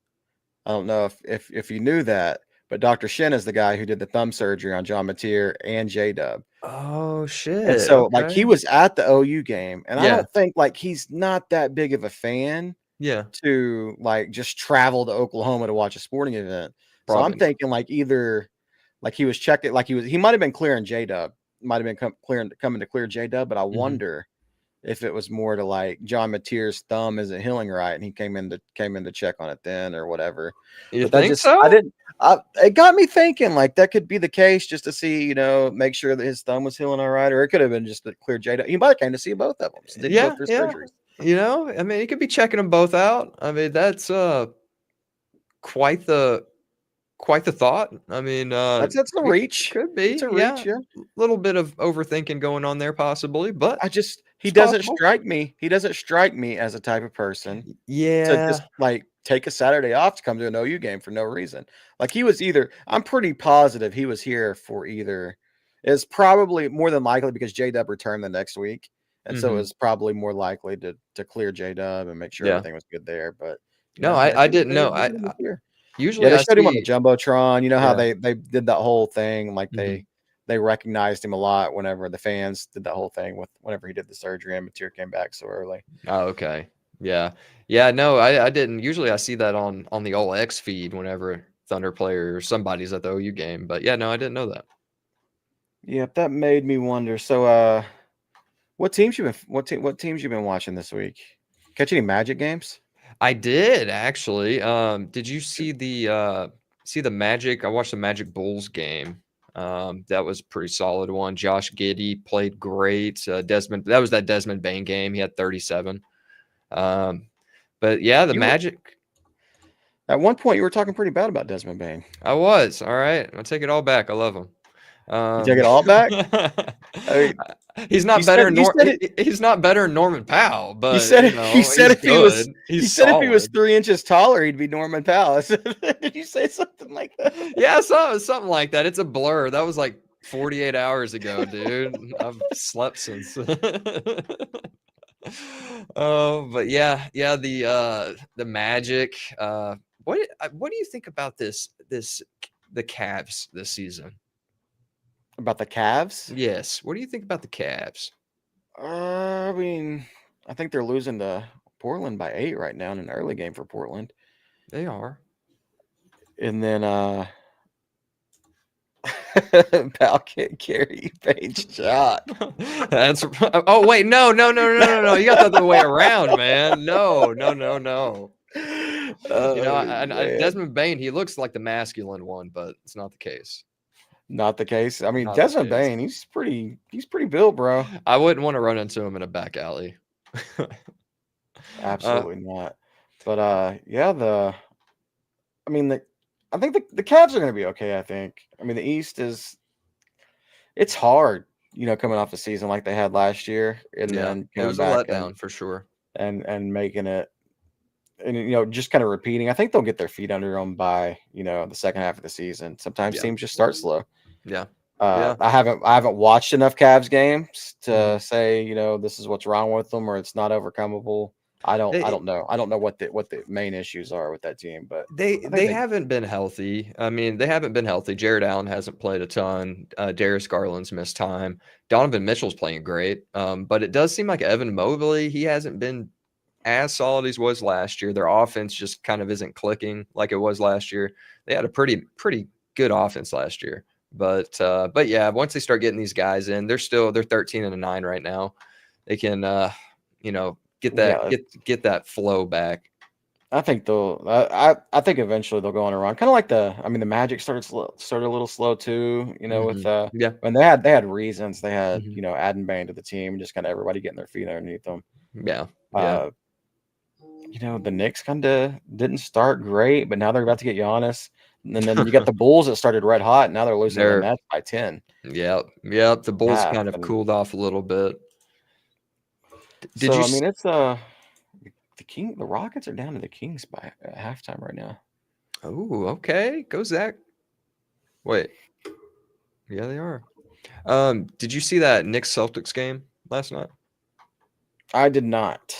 I don't know if you knew that, but Dr. Shin is the guy who did the thumb surgery on John Mateer and J-Dub. Oh shit! And so like he was at the OU game, and I don't think like he's not that big of a fan. Yeah. To like just travel to Oklahoma to watch a sporting event. Probably. So I'm thinking like either like he was checking, like he might have been clearing J-Dub, might have been coming to clear J-Dub, but I wonder if it was more to like John Mateer's thumb isn't healing right, and he came in to check on it then or whatever. You think so? It got me thinking like that could be the case, just to see, make sure that his thumb was healing all right, or it could have been just to clear J-Dub. He might have came to see both of them. So did both his surgeries. I mean, he could be checking them both out. I mean, that's quite the thought. I mean, that's a reach. Could be. It's a reach, yeah. A little bit of overthinking going on there, possibly. But he doesn't strike me. He doesn't strike me as a type of person to just like take a Saturday off to come to an OU game for no reason. Like he was I'm pretty positive he was here for it's probably more than likely because J-Dub returned the next week. And so it was probably more likely to clear J-Dub and make sure everything was good there. But no, I didn't know. Usually they showed him on the Jumbotron. You know how they did that whole thing, like they recognized him a lot whenever the fans did that whole thing whenever he did the surgery and Mateer came back so early. Oh, okay. Yeah. Yeah, no, I didn't. Usually I see that on the All X feed whenever Thunder player or somebody's at the OU game. But yeah, no, I didn't know that. Yep, that made me wonder. So what teams you been watching this week? Catch any Magic games? I did actually. Did you see the Magic? I watched the Magic Bulls game. That was a pretty solid one. Josh Giddey played great. That was that Desmond Bane game. He had 37. But yeah, Magic. At one point, you were talking pretty bad about Desmond Bane. I was. All right. I'll take it all back. I love him. You take it all back? I mean, he's not better. He's not better than Norman Powell, but he said if he was 3 inches taller, he'd be Norman Powell. Did you say something like that? Yeah, something like that. It's a blur. That was like 48 hours ago, dude. I've slept since. Oh, but yeah, the Magic. What do you think about the Cavs this season? About the Cavs? Yes. What do you think about the Cavs? I mean, I think they're losing to Portland by 8 right now in an early game for Portland. They are. And then Powell can't carry Paige shot. That's wait, no. You got the other way around, man. No. Desmond Bane, he looks like the masculine one, but it's not the case. Not the case. I mean, Desmond Bane, he's pretty built, bro. I wouldn't want to run into him in a back alley. Absolutely not. But I think the Cavs are going to be okay. I think. I mean, the East it's hard, coming off the season like they had last year, and then it was a letdown for sure, and making it, and just kind of repeating. I think they'll get their feet under them by the second half of the season. Sometimes teams just start slow. Yeah. I haven't watched enough Cavs games to say this is what's wrong with them or it's not overcomable. I don't know. I don't know what the main issues are with that team, but they haven't been healthy. I mean, they haven't been healthy. Jared Allen hasn't played a ton. Darius Garland's missed time. Donovan Mitchell's playing great. But it does seem like Evan Mobley, he hasn't been as solid as he was last year. Their offense just kind of isn't clicking like it was last year. They had a pretty good offense last year. But yeah, once they start getting these guys in, they're 13-9 right now. They can get that flow back. I think I think eventually they'll go on a run. Kind of like the Magic started a little slow too, with when they had reasons. They had, adding Bane to the team, just kind of everybody getting their feet underneath them. Yeah. The Knicks kind of didn't start great, but now they're about to get Giannis. And then you got the Bulls that started red hot. And now they're losing the Nets by 10. Yep. The Bulls kind of cooled off a little bit. It's the Rockets are down to the Kings by halftime right now. Oh, okay. Go Zach. Wait. Yeah, they are. Did you see that Knicks Celtics game last night? I did not.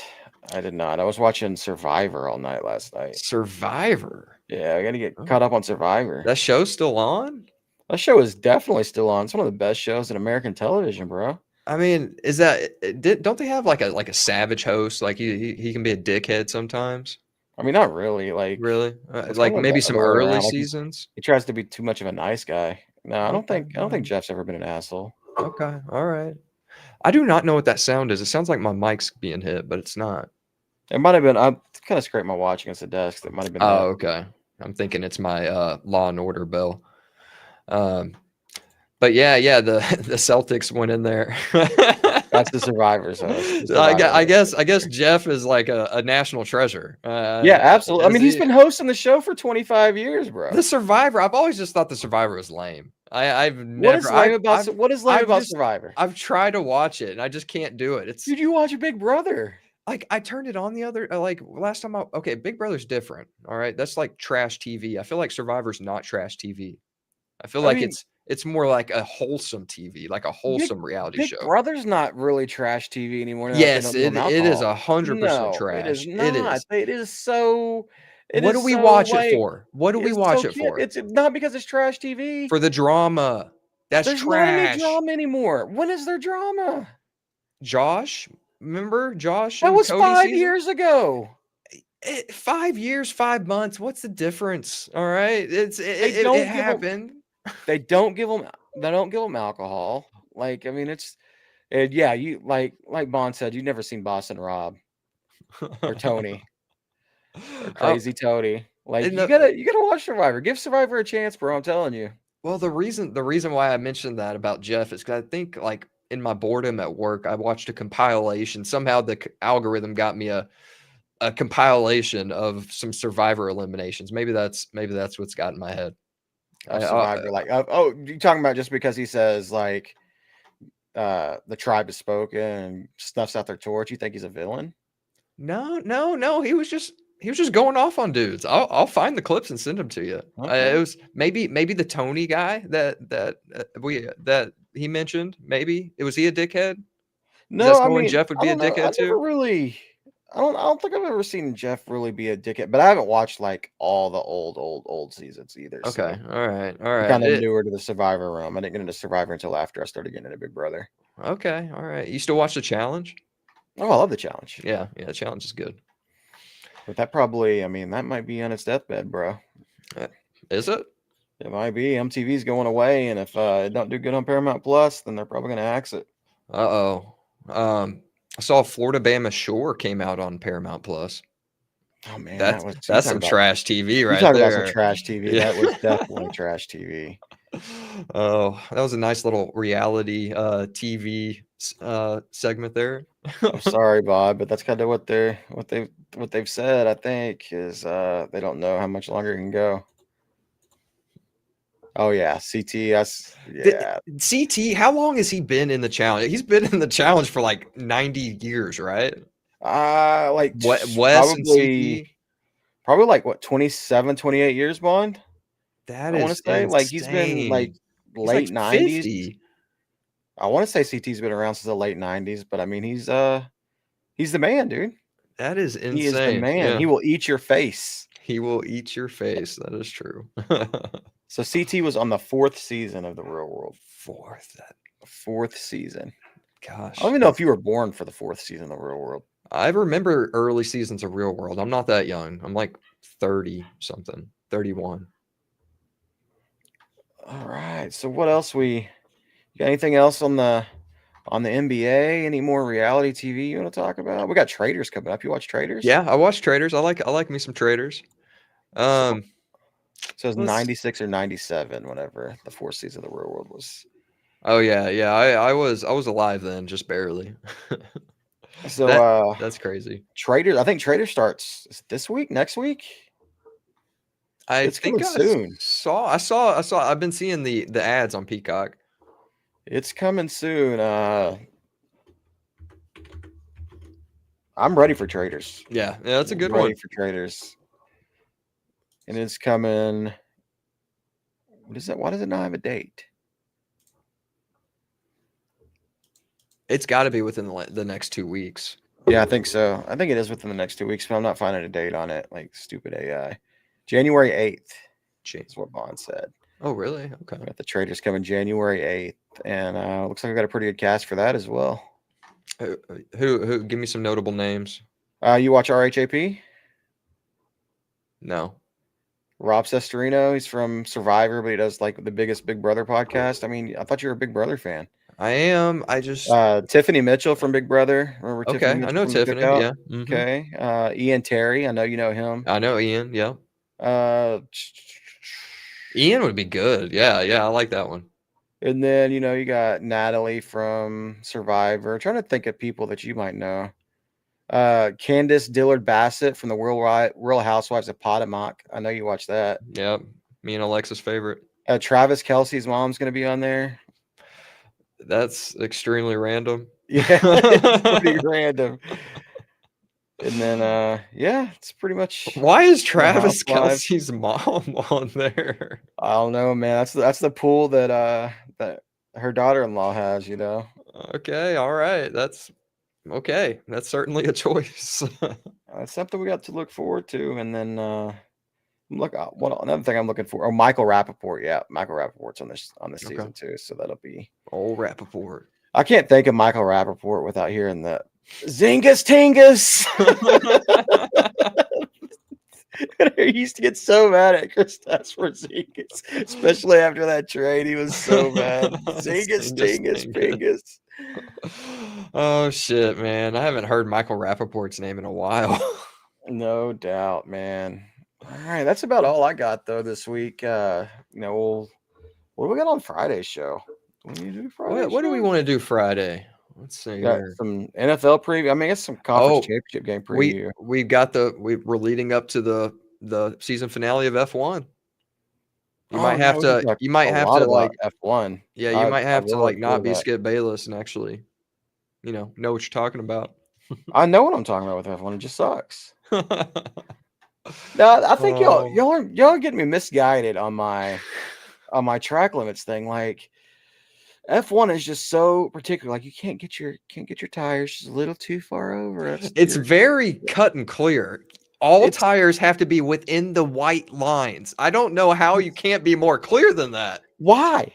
I was watching Survivor all night last night. Survivor? Yeah, I got to get caught up on Survivor. That show's still on? That show is definitely still on. It's one of the best shows in American television, bro. I mean, don't they have like a savage host? Like he can be a dickhead sometimes. I mean, not really. Like really, like maybe some early seasons. He tries to be too much of a nice guy. No, I don't think Jeff's ever been an asshole. Okay, all right. I do not know what that sound is. It sounds like my mic's being hit, but it's not. It might have been. I kind of scraped my watch against the desk. That might have been. Oh, okay. I'm thinking it's my Law and Order bell. But yeah, the Celtics went in there. That's the Survivors. I guess Jeff is like a national treasure. Yeah, absolutely. I mean, he's been hosting the show for 25 years, bro. The Survivor. I've always just thought the Survivor was lame. I've What is never. lame about I've Survivor? I've tried to watch it and I just can't do it. It's Dude, you watch Big Brother. like I turned it on the other like last time. Okay, Big Brother's different. All right, that's like trash TV. I feel like Survivor's not trash TV. I feel like it's more like a wholesome TV, like a wholesome reality Big show. Brother's not really trash TV anymore. Yes, it is 100% trash. It is It not. is. It is so. What do we watch it for? What do we watch it for? It's not because it's trash TV. For the drama. That's There's trash. not any drama anymore. When is there drama? Josh, remember Josh? That was 5 years ago. 5 years, 5 months. What's the difference? All right, it happened. They don't give them alcohol. Like, I mean, yeah. You like Bond said, you've never seen Boston Rob or Tony or Crazy Tony. Like, you gotta watch Survivor. Give Survivor a chance, bro. I'm telling you. Well, the reason why I mentioned that about Jeff is because I think like in my boredom at work, I watched a compilation. Somehow the algorithm got me a compilation of some Survivor eliminations. Maybe that's what's got in my head. Survivor, you're talking about just because he says like the tribe has spoken and snuffs out their torch. You think he's a villain? No. He was just going off on dudes. I'll find the clips and send them to you. Okay. It was maybe the Tony guy that he mentioned. Maybe was he a dickhead? No, I mean Jeff would be a dickhead too. I don't think I've ever seen Jeff really be a dickhead, but I haven't watched like all the old seasons either. Okay, so all right. I'm kind of newer to the Survivor realm. I didn't get into Survivor until after I started getting into Big Brother. Okay, all right. You still watch the challenge? Oh, I love the challenge. Yeah, the challenge is good. But that might be on its deathbed, bro. Is it? It might be. MTV's going away, and if it don't do good on Paramount Plus, then they're probably going to axe it. I saw Florida Bama Shore came out on Paramount Plus. Oh man, that's some trash TV right there. You talking about some trash TV? Yeah. That was definitely trash TV. Oh, that was a nice little reality TV segment there. I'm sorry, Bob, but that's kind of what they've said. I think is they don't know how much longer it can go. Oh yeah, CT. CT. How long has he been in the challenge? He's been in the challenge for like 90 years, right? Like what? Wes and CT? Probably like what 27, 28 years, Bond. I want to say like he's been like late 90s. I want to say CT's been around since the late 90s, but I mean he's the man, dude. That is insane. He is the man. Yeah. He will eat your face. He will eat your face. That is true. So CT was on the 4th season of The Real World. 4th season. Gosh. I don't even know if you were born for the 4th season of The Real World. I remember early seasons of Real World. I'm not that young. I'm like 30 something, 31. All right. So what else you got anything else on the NBA? Any more reality TV you want to talk about? We got Traders coming up. You watch Traders? Yeah, I watch Traders. I like me some Traders. So it's 96 or 97 whenever the 4th season of The Real World was. Oh yeah. I was alive then, just barely. So that's crazy. Traders. I think Traders starts this week, next week. It's coming soon. I saw. I've been seeing the ads on Peacock. It's coming soon. I'm ready for Traders. Yeah, that's a good one. Ready for Traders. And it's coming. What is that? Why does it not have a date? It's got to be within the next 2 weeks. Yeah, I think so. I think it is within the next 2 weeks, but I'm not finding a date on it. Like stupid AI. January 8th. That's what Bond said. Oh, really? Okay. Got the Traders coming January 8th, and looks like I got a pretty good cast for that as well. Who? Give me some notable names. You watch RHAP? No. Rob Sestorino. He's from Survivor, but he does like the biggest Big Brother podcast. I mean, I thought you were a Big Brother fan. I am. I just Tiffany Mitchell from Big Brother. Remember okay, Tiffany Mitchell I know Tiffany. Yeah. Mm-hmm. Okay. Ian Terry. I know you know him. I know Ian. Yeah. Ian would be good. Yeah. I like that one. And then you got Natalie from Survivor. I'm trying to think of people that you might know. Candace Dillard Bassett from the Real Housewives of Potomac. I know you watch that. Yeah. Me and Alexa's favorite. Travis Kelce's mom's going to be on there. That's extremely random. Yeah, it's pretty random. And then, yeah, it's pretty much. Why is Travis Kelce's mom on there? I don't know, man. That's the pool that her daughter-in-law has. Okay, all right. That's okay. That's certainly a choice. It's something we got to look forward to. And then, another thing I'm looking for. Oh, Michael Rappaport. Yeah, Michael Rappaport's on this season too. So that'll be old Rappaport. I can't think of Michael Rappaport without hearing the Zingus Tingus. He used to get so mad at Kristaps Porzingis, especially after that trade. He was so mad. Zingus Tingus Pingus. Oh shit, man! I haven't heard Michael Rappaport's name in a while. No doubt, man. All right, that's about all I got though this week. What do we got on Friday's show? What do we want to do Friday? Let's see. Got some NFL preview. I mean, it's some conference championship game preview. We're leading up to the season finale of F1. You might have to like F1. Yeah, you might have to like not be Skip Bayless and actually, know what you're talking about. I know what I'm talking about with F1. It just sucks. No, I think y'all are getting me misguided on my track limits thing. Like F1 is just so particular. Like you can't get your tires just a little too far over. It's very cut and clear. All tires have to be within the white lines. I don't know how you can't be more clear than that. Why?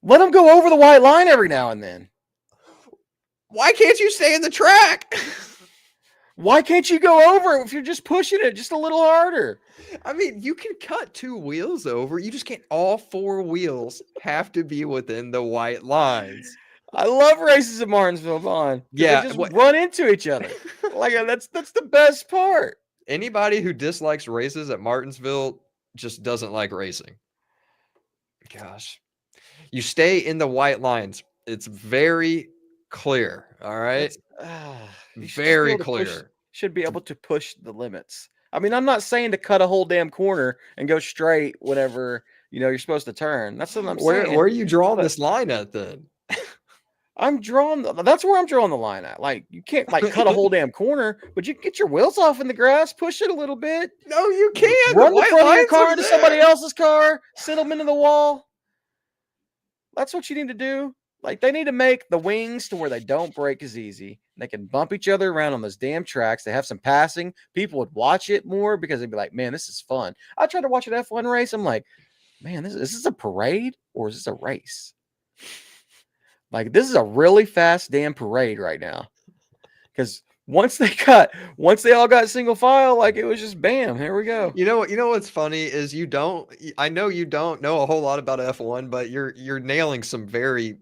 Let them go over the white line every now and then. Why can't you stay in the track? Why can't you go over if you're just pushing it just a little harder? I mean, you can cut 2 wheels over. You just can't. All 4 wheels have to be within the white lines. I love races at Martinsville, Vaughn. Yeah, they just run into each other. Like that's the best part. Anybody who dislikes races at Martinsville just doesn't like racing. Gosh, you stay in the white lines. It's very clear. All right, very clear. Should be able to push the limits. I mean, I'm not saying to cut a whole damn corner and go straight whenever you're supposed to turn. That's what I'm saying. Where are you drawing this line at then? That's where I'm drawing the line at. Like you can't cut a whole damn corner, but you can get your wheels off in the grass, push it a little bit. No, you can't. Run the front of your car into somebody else's car, sit them into the wall. That's what you need to do. Like they need to make the wings to where they don't break as easy. They can bump each other around on those damn tracks. They have some passing. People would watch it more because they'd be like, man, this is fun. I tried to watch an F1 race. I'm like, man, is this a parade or is this a race? Like, this is a really fast damn parade right now. Because once they all got single file, like it was just bam, here we go. You know what's funny is I know you don't know a whole lot about F1, but you're nailing some very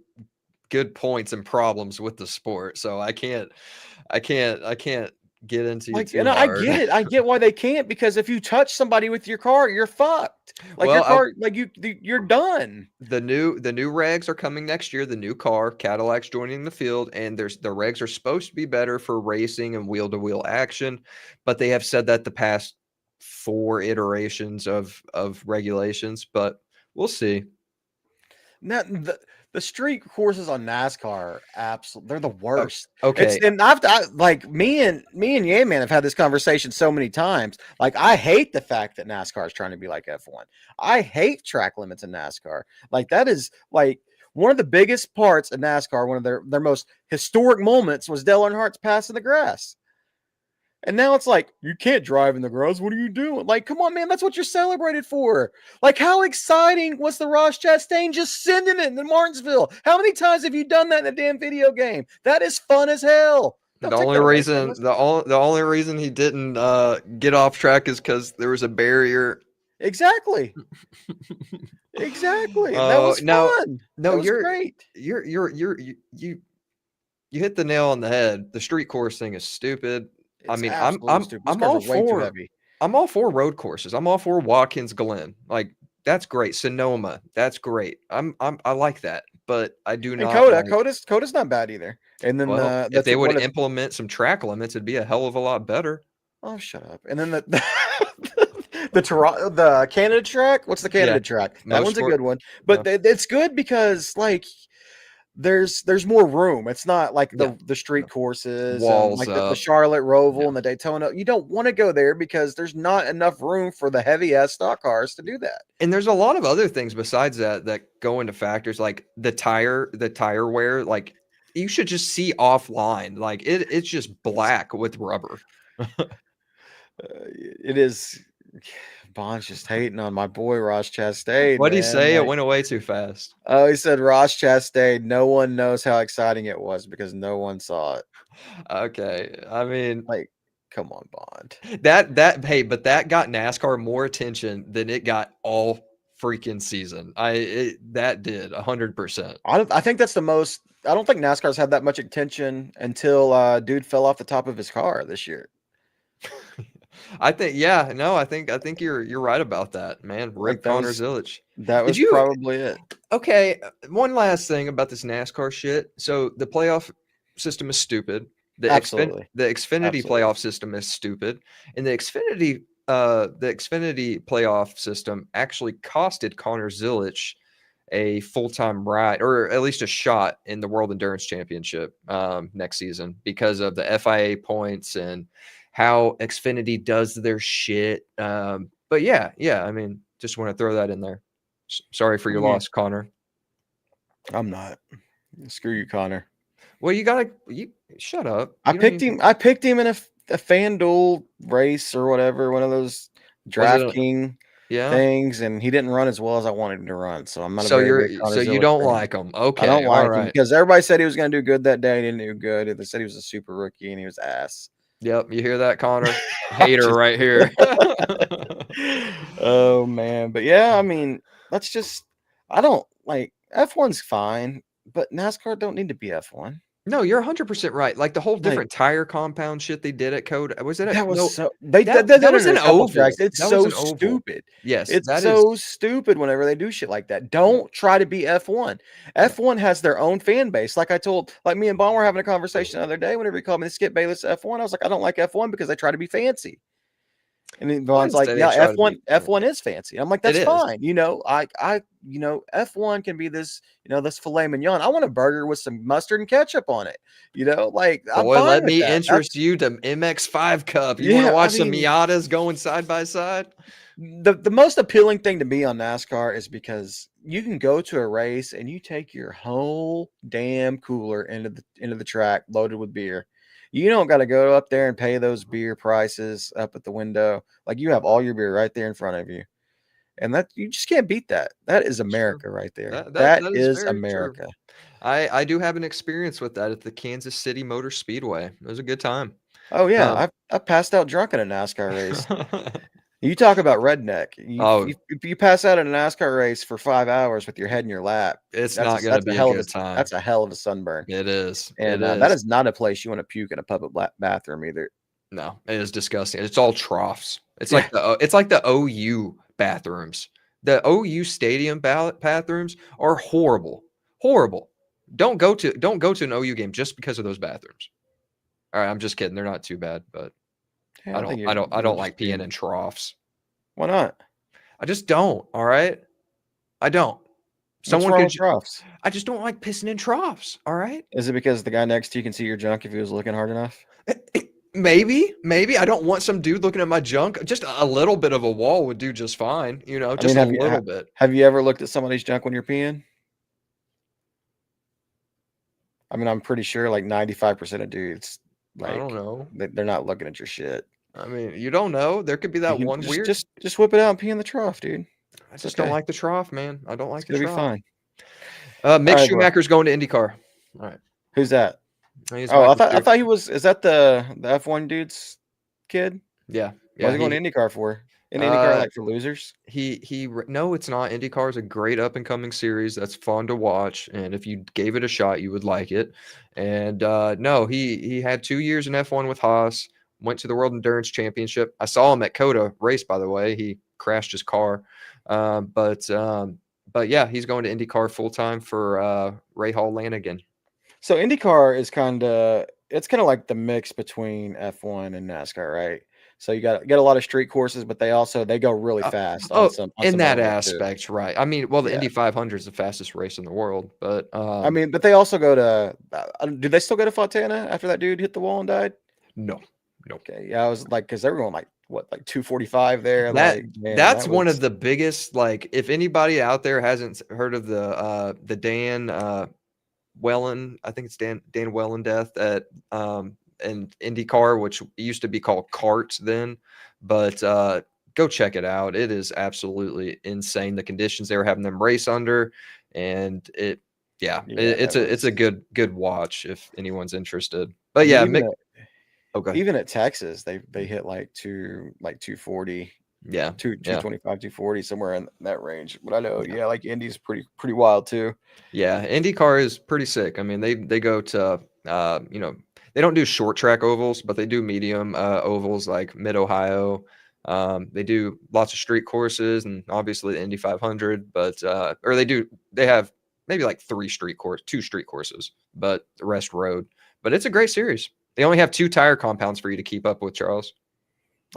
good points and problems with the sport. So I can't get into you too hard. I get it. I get why they can't, because if you touch somebody with your car, you're fucked. Like your car, you're done. The new regs are coming next year. The new car, Cadillac's joining the field, and the regs are supposed to be better for racing and wheel-to-wheel action, but they have said that the past 4 iterations of regulations, but we'll see. Now, the street courses on NASCAR, absolutely, they're the worst. Okay, and me and Yayman have had this conversation so many times. Like, I hate the fact that NASCAR is trying to be like F1. I hate track limits in NASCAR. Like, that is like one of the biggest parts of NASCAR. One of their most historic moments was Dale Earnhardt's pass in the grass. And now it's like, you can't drive in the grass. What are you doing? Like, come on, man. That's what you're celebrated for. Like, how exciting was the Ross Chastain just sending it in Martinsville? How many times have you done that in a damn video game? That is fun as hell. The only reason he didn't get off track is because there was a barrier. Exactly. Exactly. That was fun. No, you're great. You hit the nail on the head. The street course thing is stupid. I mean, I'm all for I'm all for road courses. I'm all for Watkins Glen. Like, that's great. Sonoma, that's great. I like that, but I do not. Coda's not bad either. And then if they would implement some track limits, it'd be a hell of a lot better. Oh, shut up. And then the the Canada track. What's the Canada track? That one's a good one, but it's good because like there's more room. It's not like the street courses, walls, and like the Charlotte Roval and the Daytona. You don't want to go there because there's not enough room for the heavy ass stock cars to do that. And there's a lot of other things besides that go into factors, like the tire wear. Like you should just see offline, like it's just black with rubber. It is. Bond's just hating on my boy Ross Chastain. What did he say? Like, it went away too fast. Oh, he said Ross Chastain. No one knows how exciting it was because no one saw it. Okay, I mean, like, come on, Bond. But that got NASCAR more attention than it got all freaking season. That did 100%. I think that's the most. I don't think NASCAR's had that much attention until dude fell off the top of his car this year. I think you're right about that, man. Rick Connor Zilic. That was probably it. Okay, one last thing about this NASCAR shit. So the playoff system is stupid. The Xfinity playoff system is stupid, and the Xfinity playoff system actually costed Connor Zilic a full-time ride, or at least a shot in the World Endurance Championship next season because of the FIA points and how Xfinity does their shit. But yeah, I mean, just want to throw that in there. Sorry for your loss, Connor. I'm not. Screw you, Connor. Well, you shut up. I picked him in a FanDuel race or whatever, one of those DraftKings things, and he didn't run as well as I wanted him to run. So I'm not. So you don't like him? Okay, I don't like him because everybody said he was going to do good that day. He didn't do good. They said he was a super rookie and he was ass. Yep, you hear that, Connor? Hater right here. Oh man, but yeah, I mean, that's just. I don't like F1's fine, but NASCAR don't need to be F1. No, you're 100% right. Like the whole different tire compound shit they did at Code. Was it? That was that was an oval. It's so stupid. Yes, it's so stupid whenever they do shit like that. Don't try to be F1. F1 has their own fan base. Like me and Bond were having a conversation the other day. Whenever he called me to skip Bayless F1, I was like, I don't like F1 because they try to be fancy. And then Bond's like, yeah, F1 is fancy. I'm like, that's fine. F1 can be this, this filet mignon. I want a burger with some mustard and ketchup on it. Let me interest you to MX5 Cup. You want to watch some Miatas going side by side? The most appealing thing to me on NASCAR is because you can go to a race and you take your whole damn cooler into the track loaded with beer. You don't got to go up there and pay those beer prices up at the window. Like you have all your beer right there in front of you. And that you just can't beat that. That is America right there. That is America. True. I do have an experience with that at the Kansas City Motor Speedway. It was a good time. Oh yeah. I passed out drunk in a NASCAR race. You talk about redneck. If you pass out in a NASCAR race for 5 hours with your head in your lap, it's not going to be a good time. That's a hell of a sunburn. It is. And that is not a place you want to puke in a public bathroom either. No, it is disgusting. It's all troughs. It's like the OU bathrooms. The OU stadium bathrooms are horrible. Horrible. Don't go to an OU game just because of those bathrooms. All right, I'm just kidding. They're not too bad, but I don't like peeing in troughs. Why not? I just don't. All right, I don't. Troughs? I just don't like pissing in troughs. All right. Is it because the guy next to you can see your junk if he was looking hard enough? Maybe. I don't want some dude looking at my junk. Just a little bit of a wall would do just fine. A little bit. Have you ever looked at somebody's junk when you're peeing? I mean, I'm pretty sure like 95% of dudes. I don't know. They're not looking at your shit. I mean, you don't know. There could be that one weird. Just whip it out and pee in the trough, dude. I just don't like the trough, man. I don't like the trough. It'll be fine. Mick Schumacher's going to IndyCar. All right. Who's that? I thought he was. Is that the F1 dude's kid? Yeah. What's he going to IndyCar for? IndyCar like for losers? No, it's not. IndyCar is a great up and coming series that's fun to watch, and if you gave it a shot, you would like it. And no, he had 2 years in F1 with Haas. Went to the World Endurance Championship. I saw him at COTA race, by the way. He crashed his car, but yeah, he's going to IndyCar full time for Ray Hall Lanigan. So IndyCar is kind of like the mix between F1 and NASCAR, right? So you got a lot of street courses, but they go really fast on some in that too. aspect, right? I mean, well, the Indy 500 is the fastest race in the world, but I mean, but they also go to. Do they still go to Fontana after that dude hit the wall and died? No. Okay, yeah, I was like, because everyone like 245 there. That like, man, that's one of the biggest. Like, if anybody out there hasn't heard of the Dan Wellen, I think it's Dan Wellen death at in IndyCar, which used to be called CART then, but go check it out. It is absolutely insane, the conditions they were having them race under, and it's a good watch if anyone's interested. But yeah, even at Texas, they hit like 240. Yeah, 225, 240, somewhere in that range. But I know, like Indy's pretty wild too. Yeah, IndyCar is pretty sick. I mean, they go to they don't do short track ovals, but they do medium ovals like Mid-Ohio. They do lots of street courses and obviously the Indy 500, but they have maybe like 2 street courses, but the rest road. But it's a great series. They only have 2 tire compounds for you to keep up with, Charles.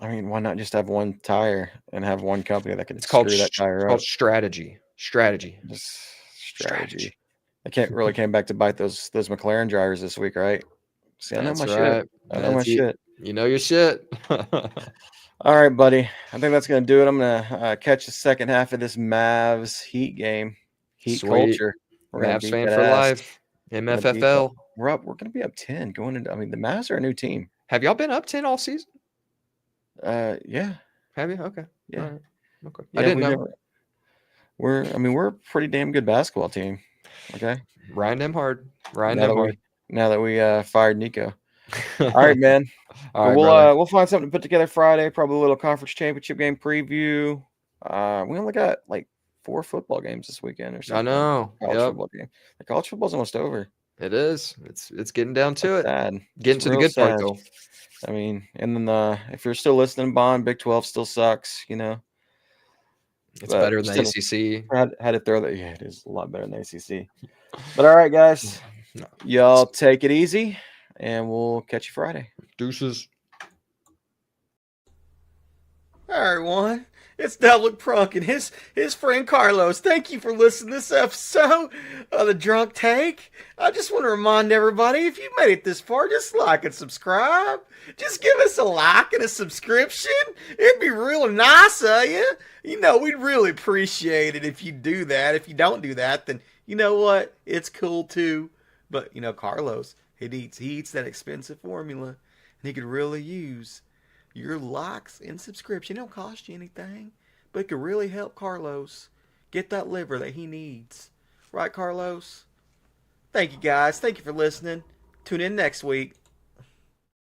I mean, why not just have one tire and have one company that can screw that tire up? It's called strategy. Strategy. I really came back to bite those McLaren drivers this week, right? See, I know my shit. I know my shit. You know your shit. All right, buddy. I think that's going to do it. I'm going to catch the second half of this Mavs Heat game. Heat culture. We're Mavs fan for life. MFFL. We're going to be up 10 going into. I mean, the Mavs are a new team. Have y'all been up 10 all season? Yeah. Have you? Okay. Yeah. Right. Okay. Yeah, I didn't know. We're a pretty damn good basketball team. Okay. Riding them hard. Now that we fired Nico. All right, man. All right, we'll find something to put together Friday. Probably a little conference championship game preview. We only got like 4 football games this weekend or something. I know. Football game. The college football's almost over. It is. It's getting down to it. Sad. Getting to the good part though. I mean, and then if you're still listening, Bond, Big 12 still sucks, It's better than the ACC. Had to throw that. Yeah, it is a lot better than the ACC. But all right, guys, y'all take it easy, and we'll catch you Friday. Deuces. All right, everyone. It's Devlin Prunk and his friend Carlos. Thank you for listening to this episode of The Drunk Take. I just want to remind everybody, if you made it this far, just like and subscribe. Just give us a like and a subscription. It'd be real nice of you. We'd really appreciate it if you do that. If you don't do that, then you know what? It's cool too. But, Carlos, he eats that expensive formula, and he could really use your likes and subscription. It don't cost you anything, but it could really help Carlos get that liver that he needs. Right, Carlos? Thank you, guys. Thank you for listening. Tune in next week.